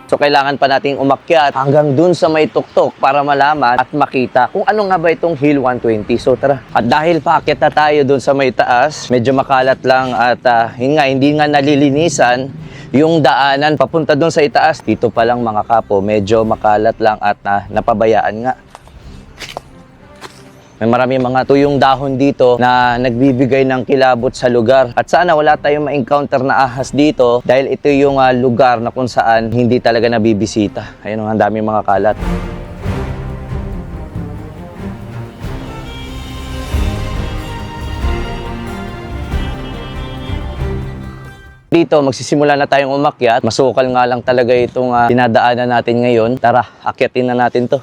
So kailangan pa nating umakyat hanggang dun sa may tuktok para malaman at makita kung ano nga ba itong Hill 120. So tara. At dahil paakyat na tayo dun sa may taas, medyo makalat lang at hindi nga nalilinisan yung daanan papunta dun sa itaas. Dito pa lang mga kapo, medyo makalat lang at napabayaan nga. May maraming mga tuyong dahon dito na nagbibigay ng kilabot sa lugar. At sana wala tayong ma-encounter na ahas dito dahil ito yung lugar na kung saan hindi talaga nabibisita. Ayun, ang daming mga kalat. Dito, magsisimula na tayong umakyat. Masukal nga lang talaga itong dinadaanan natin ngayon. Tara, akyatin na natin to.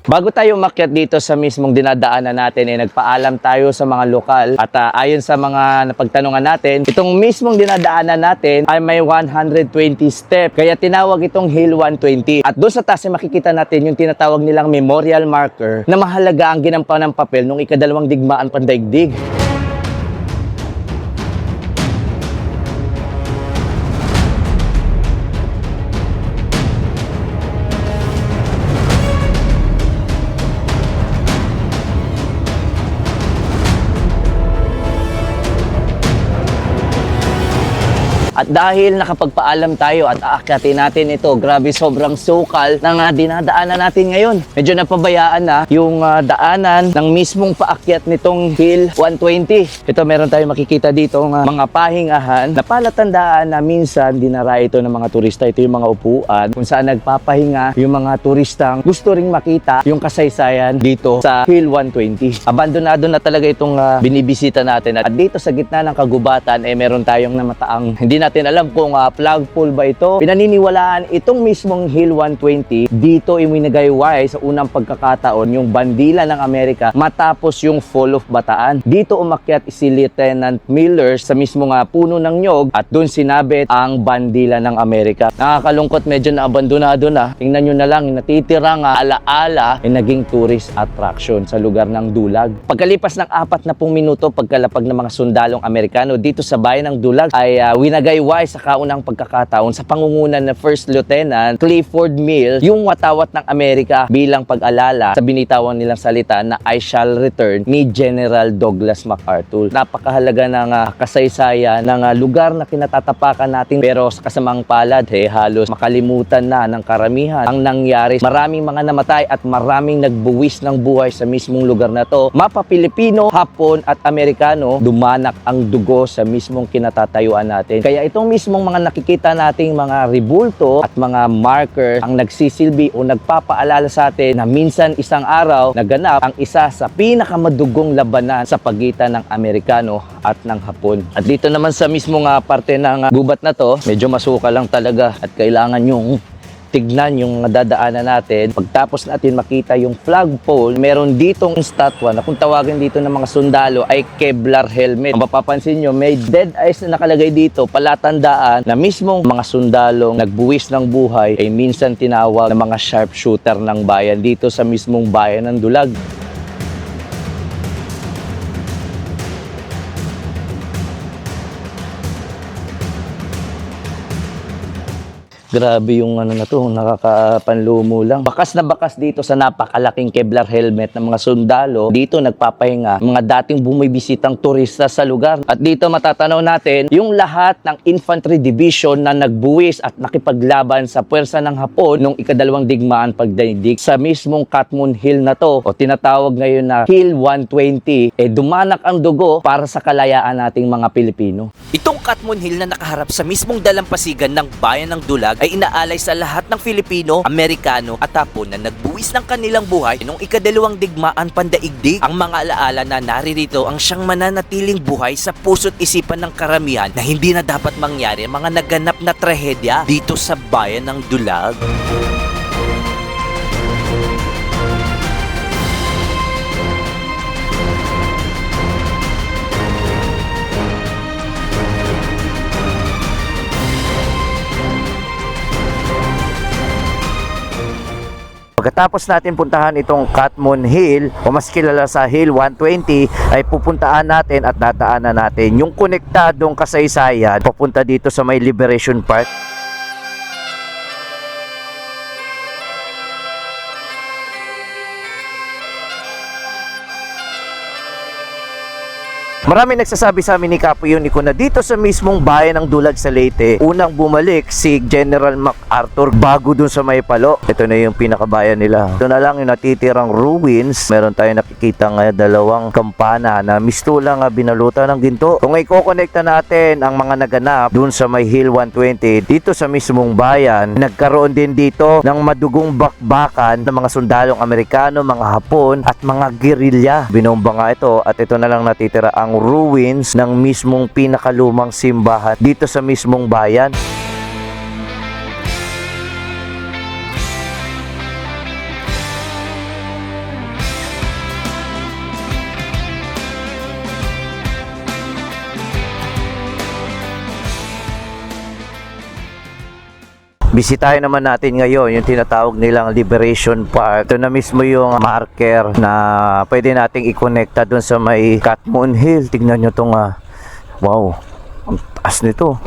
Bago tayo umakyat dito sa mismong dinadaanan natin, nagpaalam tayo sa mga lokal at ayon sa mga napagtanungan natin, itong mismong dinadaanan natin ay may 120 step. Kaya tinawag itong Hill 120. At doon sa taas ay makikita natin yung tinatawag nilang memorial marker na mahalaga ang ginampaw ng papel nung ikadalawang digmaan pandaigdig. At dahil nakapagpaalam tayo at aakyatin natin ito, grabe sobrang sukal ng dinadaanan natin ngayon. Medyo napabayaan na yung daanan ng mismong paakyat nitong Hill 120. Ito meron tayong makikita dito mga pahingahan na palatandaan na minsan dinara ito ng mga turista. Ito yung mga upuan kung saan nagpapahinga yung mga turistang gusto ring makita yung kasaysayan dito sa Hill 120. Abandonado na talaga itong binibisita natin. At dito sa gitna ng kagubatan meron tayong namataang hindi natin alam kung flagpole ba ito. Pinaniniwalaan itong mismong Hill 120 dito iminagayway sa unang pagkakataon yung bandila ng Amerika matapos yung Fall of Bataan. Dito umakyat si Lieutenant Miller sa mismong puno ng nyog at doon sinabit ang bandila ng Amerika. Nakakalungkot, medyo naabandonado na. Tingnan nyo na lang, natitirang alaala ay naging tourist attraction sa lugar ng Dulag. Pagkalipas ng 40 minuto pagkalapag ng mga sundalong Amerikano dito sa bayan ng Dulag ay winagayway sa kaunang pagkakataon sa pangungunan ng First Lieutenant Clifford Mills yung watawat ng Amerika bilang pag-alala sa binitawan nilang salita na I shall return ni General Douglas MacArthur. Napakahalaga ng kasaysayan ng lugar na kinatatapakan natin, pero sa kasamang palad halos makalimutan na ng karamihan ang nangyari. Maraming mga namatay at maraming nagbuwis ng buhay sa mismong lugar na to. Mapa Pilipino, Hapon at Amerikano, dumanak ang dugo sa mismong kinatatayuan natin. Kaya itong mismong mga nakikita nating mga rebulto at mga marker ang nagsisilbi o nagpapaalala sa atin na minsan isang araw naganap ang isa sa pinakamadugong labanan sa pagitan ng Amerikano at ng Hapon. At dito naman sa mismong parte ng gubat na to, medyo masuka lang talaga at kailangan yung tignan yung dadaanan natin. Pagtapos natin makita yung flagpole, meron ditong statwa na kung tawagin dito ng mga sundalo ay Kevlar helmet. Ang mapapansin nyo, may dead eyes na nakalagay dito, palatandaan na mismong mga sundalong nagbuwis ng buhay ay minsan tinawag na mga sharpshooter ng bayan dito sa mismong bayan ng Dulag. Grabe yung ano na to, nakakapanlumo lang. Bakas na bakas dito sa napakalaking Kevlar helmet ng mga sundalo. Dito nagpapahinga mga dating bumibisitang turista sa lugar. At dito matatanaw natin yung lahat ng infantry division na nagbuwis at nakipaglaban sa puwersa ng Hapon nung ikadalawang digmaan pagdaigdig sa mismong Katmun Hill na to o tinatawag ngayon na Hill 120. Dumanak ang dugo para sa kalayaan nating mga Pilipino. Itong Katmun Hill na nakaharap sa mismong dalampasigan ng bayan ng Dulag ay inaalay sa lahat ng Filipino, Amerikano at Hapon na nagbuwis ng kanilang buhay nung ikadalawang digmaan pandaigdig. Ang mga alaala na naririto ang siyang mananatiling buhay sa puso't isipan ng karamihan na hindi na dapat mangyari ang mga naganap na trahedya dito sa bayan ng Dulag. Pagkatapos natin puntahan itong Katmun Hill o mas kilala sa Hill 120 ay pupuntaan natin at dadaanan natin yung konektadong kasaysayan papunta dito sa may Liberation Park. Marami nagsasabi sa amin ni Kapo Unico na dito sa mismong bayan ng Dulag sa Leyte, unang bumalik si General MacArthur bago dun sa Maypalo. Ito na yung pinakabayan nila. Ito na lang yung natitirang ruins. Meron tayong nakikita nga dalawang kampana na mistulang binalutan ng ginto. Kung i-connecta natin ang mga naganap dun sa may Hill 120 dito sa mismong bayan, nagkaroon din dito ng madugong bakbakan ng mga sundalong Amerikano, mga Hapon at mga gerilya. Binomba nga ito at ito na lang natitira ang ruins ng mismong pinakalumang simbahan dito sa mismong bayan. Bisitahin naman natin ngayon yung tinatawag nilang Liberation Park. Ito na mismo yung marker na pwede nating i-connecta dun sa may Katmun Hill. Tignan nyo itong wow, ang taas nito.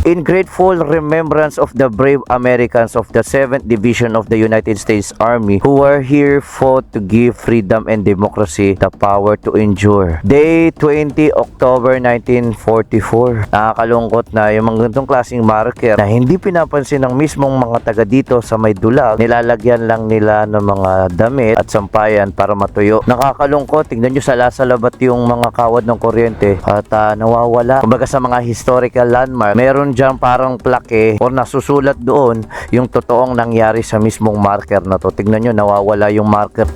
In grateful remembrance of the brave Americans of the 7th Division of the United States Army who were here fought to give freedom and democracy the power to endure. Day 20 October 1944. Nakakalungkot na yung mga ganitong klaseng marker na hindi pinapansin ng mismong mga taga dito sa may Dulag. Nilalagyan lang nila ng mga damit at sampayan para matuyo. Nakakalungkot. Tingnan nyo salabat yung mga kawad ng kuryente at nawawala. Kumbaga sa mga historical landmark, meron dyan parang plaque o nasusulat doon yung totoong nangyari sa mismong marker na to. Tignan nyo, nawawala yung marker.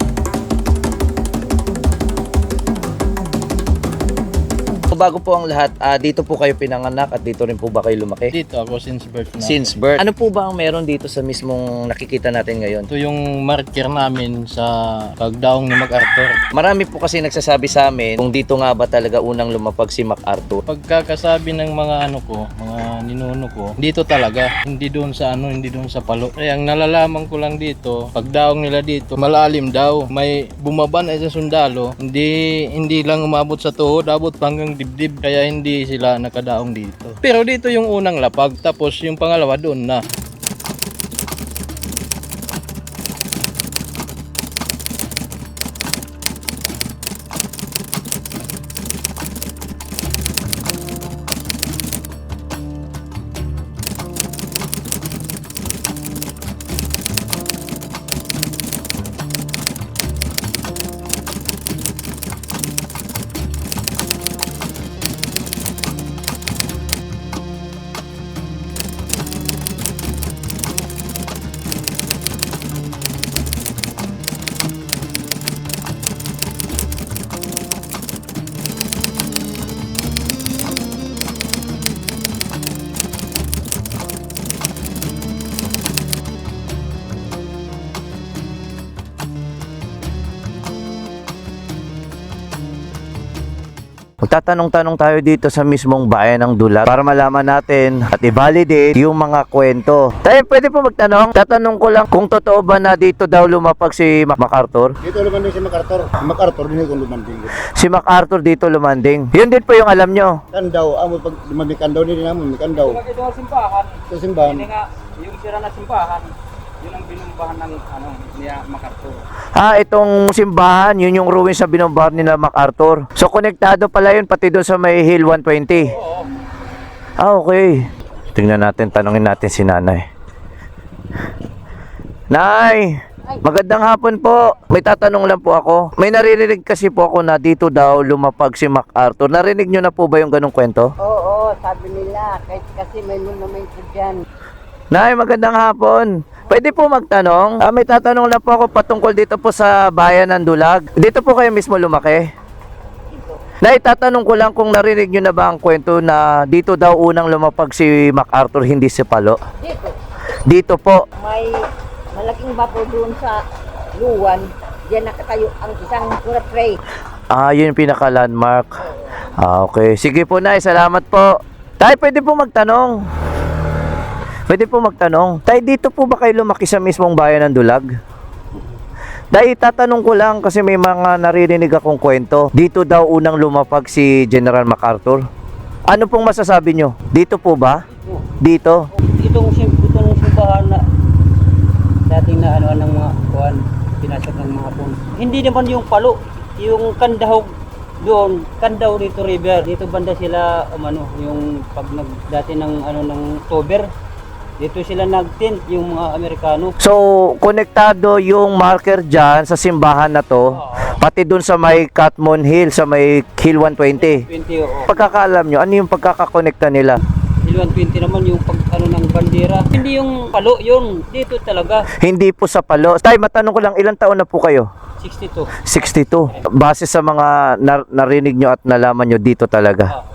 Bago po ang lahat, dito po kayo pinanganak at dito rin po ba kayo lumaki? Dito ako since birth na. Since birth. Ano po ba ang meron dito sa mismong nakikita natin ngayon? Ito yung marker namin sa pagdaong ni MacArthur. Marami po kasi nagsasabi sa amin kung dito nga ba talaga unang lumapag si MacArthur. Pagkakasabi ng mga mga ninuno ko, dito talaga, hindi doon sa hindi doon sa Palo. Kaya ang nalalaman ko lang dito, pagdaong nila dito, malalim daw. May bumaba na isang sundalo, hindi lang umabot sa tuhod, abot hanggang dibdib, kaya hindi sila nakadaong dito. Pero dito yung unang lapag, tapos yung pangalawa doon na. Magtatanong-tanong tayo dito sa mismong bayan ng Dulag para malaman natin at i-validate yung mga kwento. Tayo, pwede po magtanong? Tatanong ko lang kung totoo ba na dito daw lumapag si MacArthur? Dito lumanding si MacArthur. MacArthur, din ko lumanding. Si MacArthur dito lumanding. Yun din po yung alam nyo. Kandaw, amo pag lumanding kandaw din naman, may kandaw. Ito ang simbahan. Sa simbahan. Hindi nga, yung sira na simbahan, yun ang binumbahan ng niya MacArthur. Itong simbahan, yun yung ruins sa binombar nila MacArthur. So, konektado pala yun pati doon sa may Hill 120. Okay. Tingnan natin, tanungin natin si nanay. Nay! Magandang hapon po. May tatanong lang po ako. May naririnig kasi po ako na dito daw lumapag si MacArthur. Narinig nyo na po ba yung ganong kwento? Oo, sabi nila, kasi may monument dyan. Nay, magandang hapon. Pwede po magtanong? May tatanong lang po ako patungkol dito po sa bayan ng Dulag. Dito po kayo mismo lumaki? Nay, tatanong ko lang kung narinig nyo na ba ang kwento na dito daw unang lumapag si MacArthur, hindi si Palo? Dito, Dito po. may malaking bato doon sa Luwan. Diyan nakatayo ang isang pray. Yun yung pinaka-landmark. Okay. Sige po, Nay. Salamat po. Tay, pwede po magtanong? Pwede po magtanong. Tay, dito po ba kayo lumaki sa mismong bayan ng Dulag? Tay, tatanong ko lang kasi may mga naririnig akong kwento. Dito daw unang lumapag si General MacArthur. Ano pong masasabi nyo? Dito po ba? Dito? Itong simbahan na dating na ng mga kuwan, pinasok ng mga pun. Hindi naman yung Palo, yung Kandahog doon, Kandaw dito river. Dito banda sila yung pag dati ng ng October. Dito sila nag-tent yung mga Amerikano. So, konektado yung marker dyan sa simbahan na to, pati dun sa may Catmon Hill, sa may Hill 120. 20 oo. Pagkakaalam nyo, ano yung pagkakakonekta nila? Hill 120 naman yung pag ng bandera. Hindi yung Palo yun, dito talaga. Hindi po sa Palo. Tay, matanong ko lang, ilang taon na po kayo? 62. 62. Base sa mga narinig nyo at nalaman nyo dito talaga.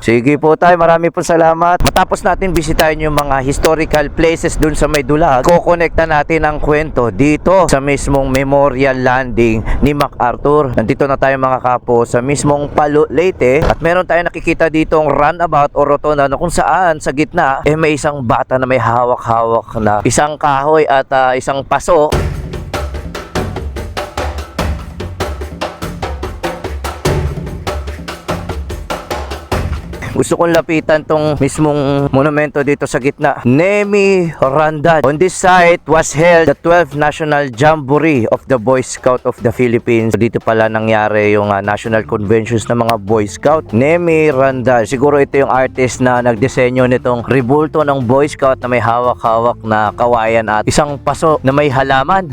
Sige po tayo, marami po salamat. Matapos natin bisitahin yung mga historical places dun sa may Dulag, kukonekta natin ang kwento dito sa mismong memorial landing ni MacArthur. Nandito na tayo mga kapo sa mismong Palo, Leyte, at meron tayong nakikita ditong runabout o rotonda na kung saan sa gitna may isang bata na may hawak-hawak na isang kahoy at isang paso. Gusto kong lapitan tong mismong monumento dito sa gitna. Nemi Randad. On this site was held the 12th National Jamboree of the Boy Scout of the Philippines. Dito pala nangyari yung National Conventions ng mga Boy Scout. Nemi Randad. Siguro ito yung artist na nagdisenyo nitong rebulto ng Boy Scout na may hawak-hawak na kawayan at isang paso na may halaman.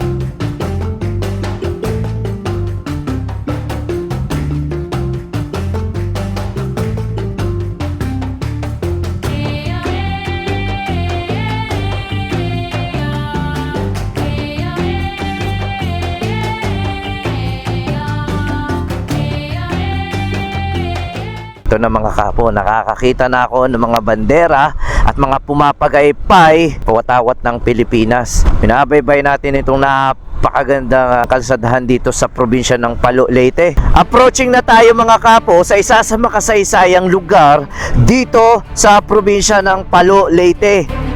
Ito na mga kapo, nakakakita na ako ng mga bandera at mga pumapagaypay pawat-awat ng Pilipinas. Binabaybay natin itong napakagandang kalsadahan dito sa probinsya ng Palo, Leyte. Approaching na tayo mga kapo sa isa sa makasaysayang lugar dito sa probinsya ng Palo, Leyte.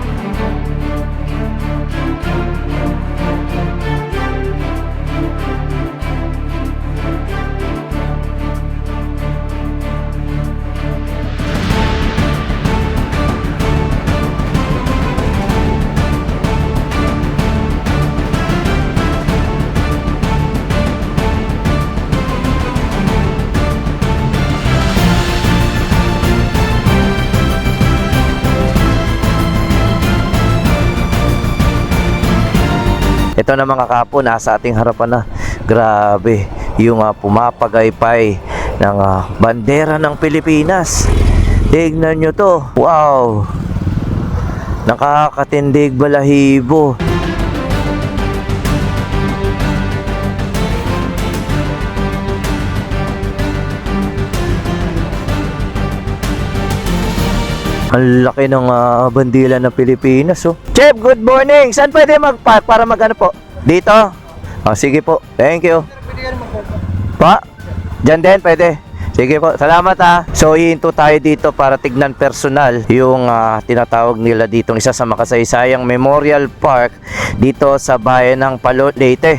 Ito na mga kapo, nasa ating harapan na. Grabe, yung pumapagaypay ng bandera ng Pilipinas. Tignan nyo to. Wow! Nakakatindig balahibo. Ang laki ng bandila ng Pilipinas, oh. Chef, good morning! Saan pwede mag-park para mag-ano po? Dito? Oh, sige po. Thank you. Pa? Diyan din, pwede. Sige po, salamat ha. So hihinto tayo dito para tignan personal yung tinatawag nila ditong isa sa makasaysayang Memorial Park dito sa bayan ng Palo, Leyte.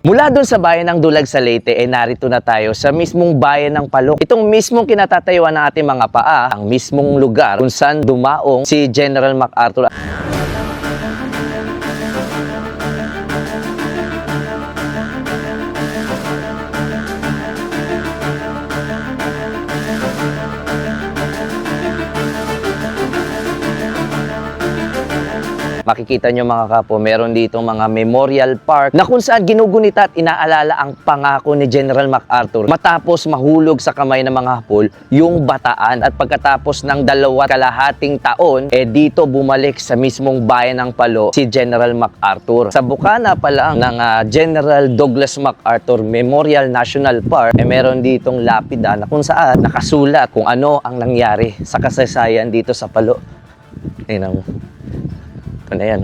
Mula doon sa bayan ng Dulag sa Leyte, narito na tayo sa mismong bayan ng Palo. Itong mismong kinatatayuan ng ating mga paa, ang mismong lugar kung saan dumaong si General MacArthur. Makikita nyo mga kapo, meron dito mga memorial park na kung saan ginugunita at inaalala ang pangako ni General MacArthur matapos mahulog sa kamay ng mga Hapon yung Bataan. At pagkatapos ng 2.5 taon, dito bumalik sa mismong bayan ng Palo si General MacArthur. Sa bukana pa lang ng General Douglas MacArthur Memorial National Park, meron ditong lapida na kung saan nakasulat kung ano ang nangyari sa kasaysayan dito sa Palo. Tingnan mo. Ito na yan.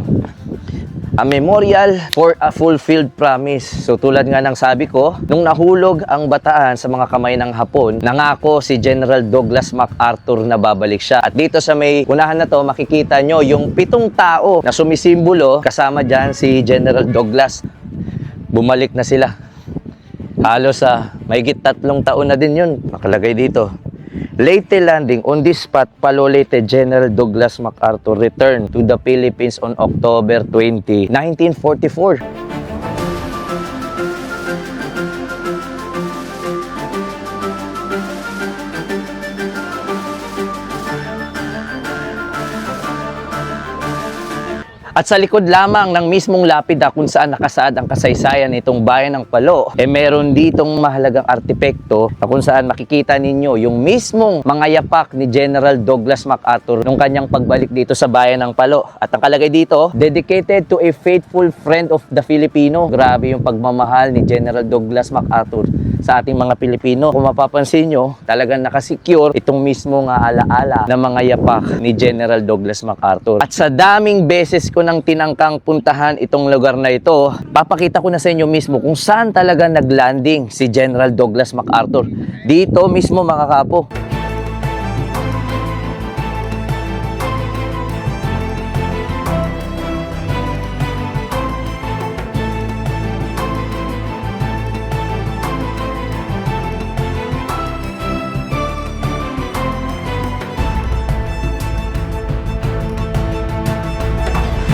A memorial for a fulfilled promise. So tulad nga ng sabi ko, nung nahulog ang Bataan sa mga kamay ng Hapon, nangako si General Douglas MacArthur na babalik siya. At dito sa may unahan na to, makikita nyo yung 7 tao na sumisimbolo, kasama dyan si General Douglas. Bumalik na sila. Halos mahigit 3 taon na din yun. Nakalagay dito. Leyte landing on this spot, Palo Leyte General Douglas MacArthur returned to the Philippines on October 20, 1944. At sa likod lamang ng mismong lapida kung saan nakasaad ang kasaysayan nitong bayan ng Palo, meron ditong mahalagang artipekto na kung saan makikita ninyo yung mismong mga yapak ni General Douglas MacArthur nung kanyang pagbalik dito sa bayan ng Palo. At ang kalagay dito, dedicated to a faithful friend of the Filipino. Grabe yung pagmamahal ni General Douglas MacArthur sa ating mga Pilipino. Kung mapapansin nyo, talagang nakasecure itong mismong alaala ng mga yapak ni General Douglas MacArthur. At sa daming beses ko nang tinangkang puntahan itong lugar na ito, papakita ko na sa inyo mismo kung saan talaga naglanding si General Douglas MacArthur. Dito mismo mga kapo.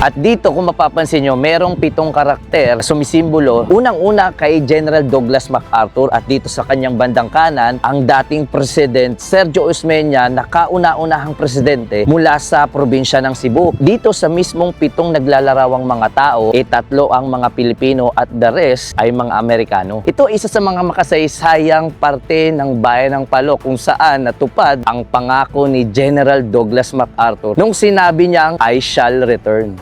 At dito kung mapapansin nyo, merong 7 karakter sumisimbolo. Unang-una kay General Douglas MacArthur at dito sa kanyang bandang kanan, ang dating President Sergio Osmeña na kauna-unahang presidente mula sa probinsya ng Cebu. Dito sa mismong 7 naglalarawang mga tao, 3 ang mga Pilipino at the rest ay mga Amerikano. Ito isa sa mga makasaysayang parte ng bayan ng Palo kung saan natupad ang pangako ni General Douglas MacArthur nung sinabi niyang I shall return.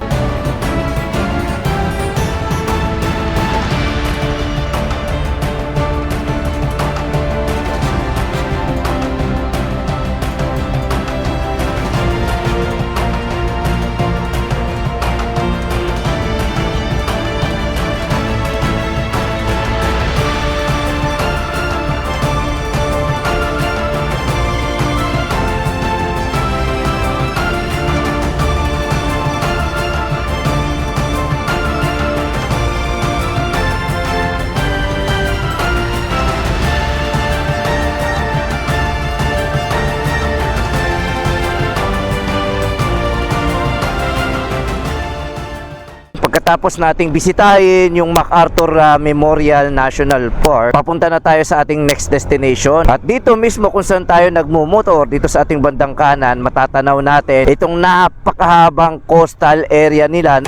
Pagkatapos nating bisitahin yung MacArthur Memorial National Park, papunta na tayo sa ating next destination. At dito mismo kung saan tayo nagmumotor, dito sa ating bandang kanan, matatanaw natin itong napakahabang coastal area nila.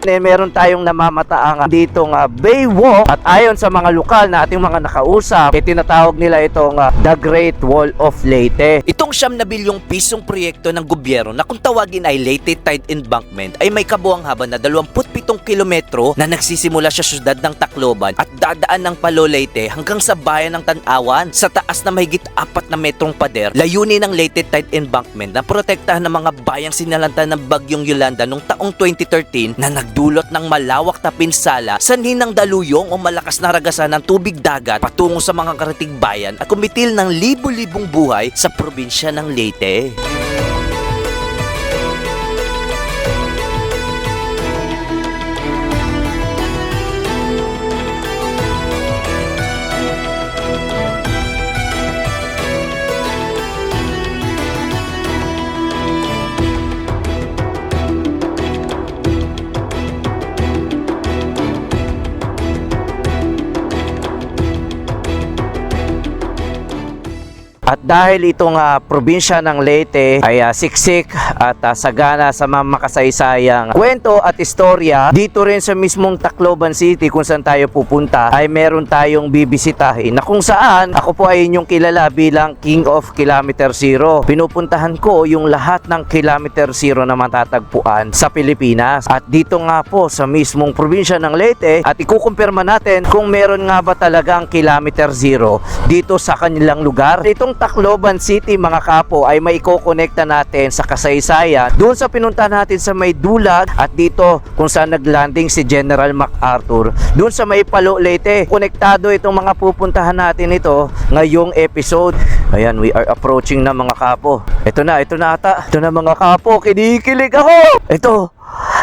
Meron tayong namamataang ditong Baywalk at ayon sa mga lokal na ating mga nakausap, tinatawag nila itong The Great Wall of Leyte. Itong 9 bilyong pisong proyekto ng gobyerno na kung tawagin ay Leyte Tide Embankment ay may kabuang haba na 25 7 kilometro na nagsisimula sa syudad ng Tacloban at dadaan ng Palo Leyte hanggang sa bayan ng Tanawan. Sa taas na mahigit 4 na metrong pader, layunin ng Leyte Tide Embankment na protektahan ng mga bayang sinalanta ng Bagyong Yolanda noong taong 2013 na nagdulot ng malawak na pinsala sa ninang daluyong o malakas na ragasan ng tubig dagat patungo sa mga karatig bayan at kumitil ng libo-libong buhay sa probinsya ng Leyte. At dahil itong probinsya ng Leyte ay siksik at sagana sa mga makasaysayang kwento at istorya, dito rin sa mismong Tacloban City kung saan tayo pupunta ay meron tayong bibisitahin na kung saan ako po ay inyong kilala bilang King of Kilometer Zero. Pinupuntahan ko yung lahat ng Kilometer Zero na matatagpuan sa Pilipinas. At dito nga po sa mismong probinsya ng Leyte at ikukumpirma natin kung meron nga ba talagang Kilometer Zero dito sa kanilang lugar. Itong Tacloban City mga kapo ay maikokonekta natin sa kasaysayan doon sa pinunta natin sa may Dulag at dito kung saan naglanding si General MacArthur doon sa may Palo Leyte. Konektado itong mga pupuntahan natin ito ngayong episode. Ayan, we are approaching na mga kapo. Ito na ata. Ito na mga kapo, kinikilig ako. Ito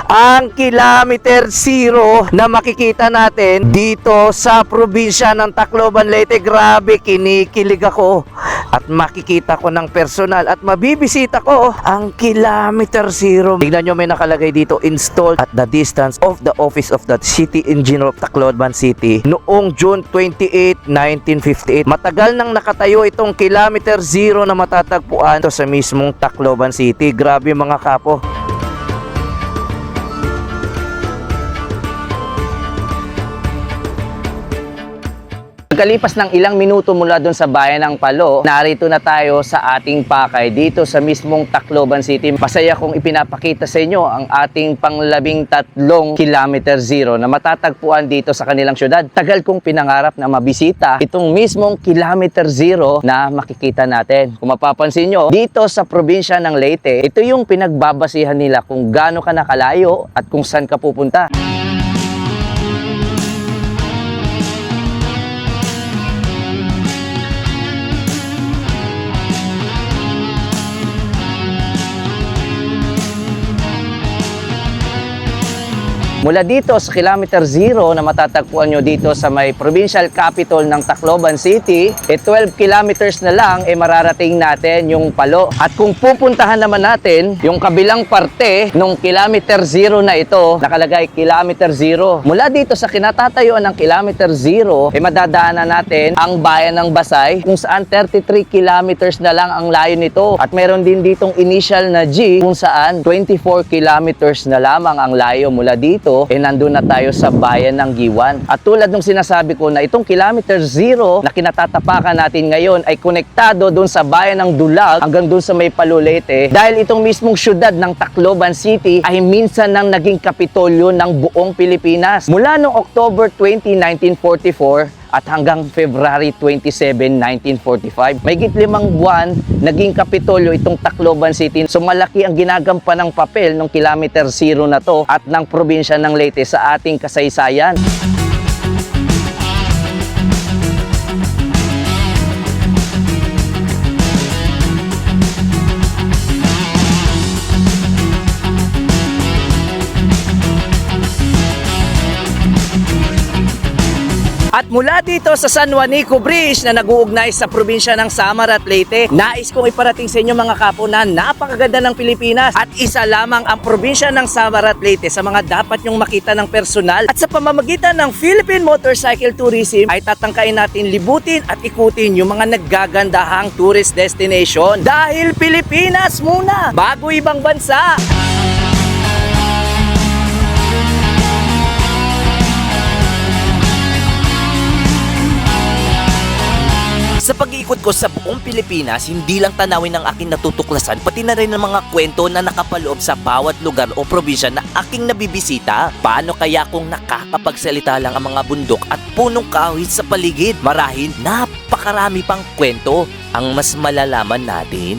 ang Kilometer Zero na makikita natin dito sa probinsya ng Tacloban, Leyte. Grabe, kinikilig ako. At makikita ko ng personal at mabibisita ko ang Kilometer Zero. Tignan nyo, may nakalagay dito, installed at the distance of the office of the City Engineer of Tacloban City noong June 28, 1958. Matagal nang nakatayo itong Kilometer Zero na matatagpuan ito sa mismong Tacloban City. Grabe mga kapo. Pagkalipas ng ilang minuto mula doon sa bayan ng Palo, narito na tayo sa ating pakay dito sa mismong Tacloban City. Masaya kong ipinapakita sa inyo ang ating pang-13 Kilometer Zero na matatagpuan dito sa kanilang syudad. Tagal kong pinangarap na mabisita itong mismong Kilometer Zero na makikita natin. Kung mapapansin nyo, dito sa probinsya ng Leyte, ito yung pinagbabasihan nila kung gaano ka nakalayo at kung saan ka pupunta. Mula dito sa Kilometer Zero na matatagpuan nyo dito sa may provincial capital ng Tacloban City, 12 kilometers na lang mararating natin yung Palo. At kung pupuntahan naman natin yung kabilang parte ng Kilometer Zero na ito, nakalagay Kilometer Zero. Mula dito sa kinatatayuan ng Kilometer Zero, madadaanan natin ang bayan ng Basay kung saan 33 kilometers na lang ang layo nito. At meron din ditong initial na G kung saan 24 kilometers na lamang ang layo mula dito. Nandun na tayo sa bayan ng Giwan. At tulad ng sinasabi ko na itong Kilometer Zero na kinatatapakan natin ngayon ay konektado doon sa bayan ng Dulag hanggang doon sa may Palo Leyte dahil itong mismong syudad ng Tacloban City ay minsan nang naging kapitolyo ng buong Pilipinas. Mula noong October 20, 1944 at hanggang February 27, 1945. Mahigit 5 buwan, naging kapitolyo itong Tacloban City. So malaki ang ginagampan ng papel ng Kilometer Zero na to at ng probinsya ng Leyte sa ating kasaysayan. At mula dito sa San Juanico Bridge na nag-uugnay sa probinsya ng Samar at Leyte, nais kong iparating sa inyo mga kapo na napakaganda ng Pilipinas at isa lamang ang probinsya ng Samar at Leyte sa mga dapat nyong makita ng personal at sa pamamagitan ng Philippine Motorcycle Tourism ay tatangkain natin libutin at ikutin yung mga naggagandahang tourist destination dahil Pilipinas muna bago ibang bansa. Sa pag-iikot ko sa buong Pilipinas, hindi lang tanawin ang aking natutuklasan, pati na rin ang mga kwento na nakapaloob sa bawat lugar o probinsya na aking nabibisita. Paano kaya kung nakakapagsalita lang ang mga bundok at punong kahoy sa paligid? Marahil napakarami pang kwento ang mas malalaman natin.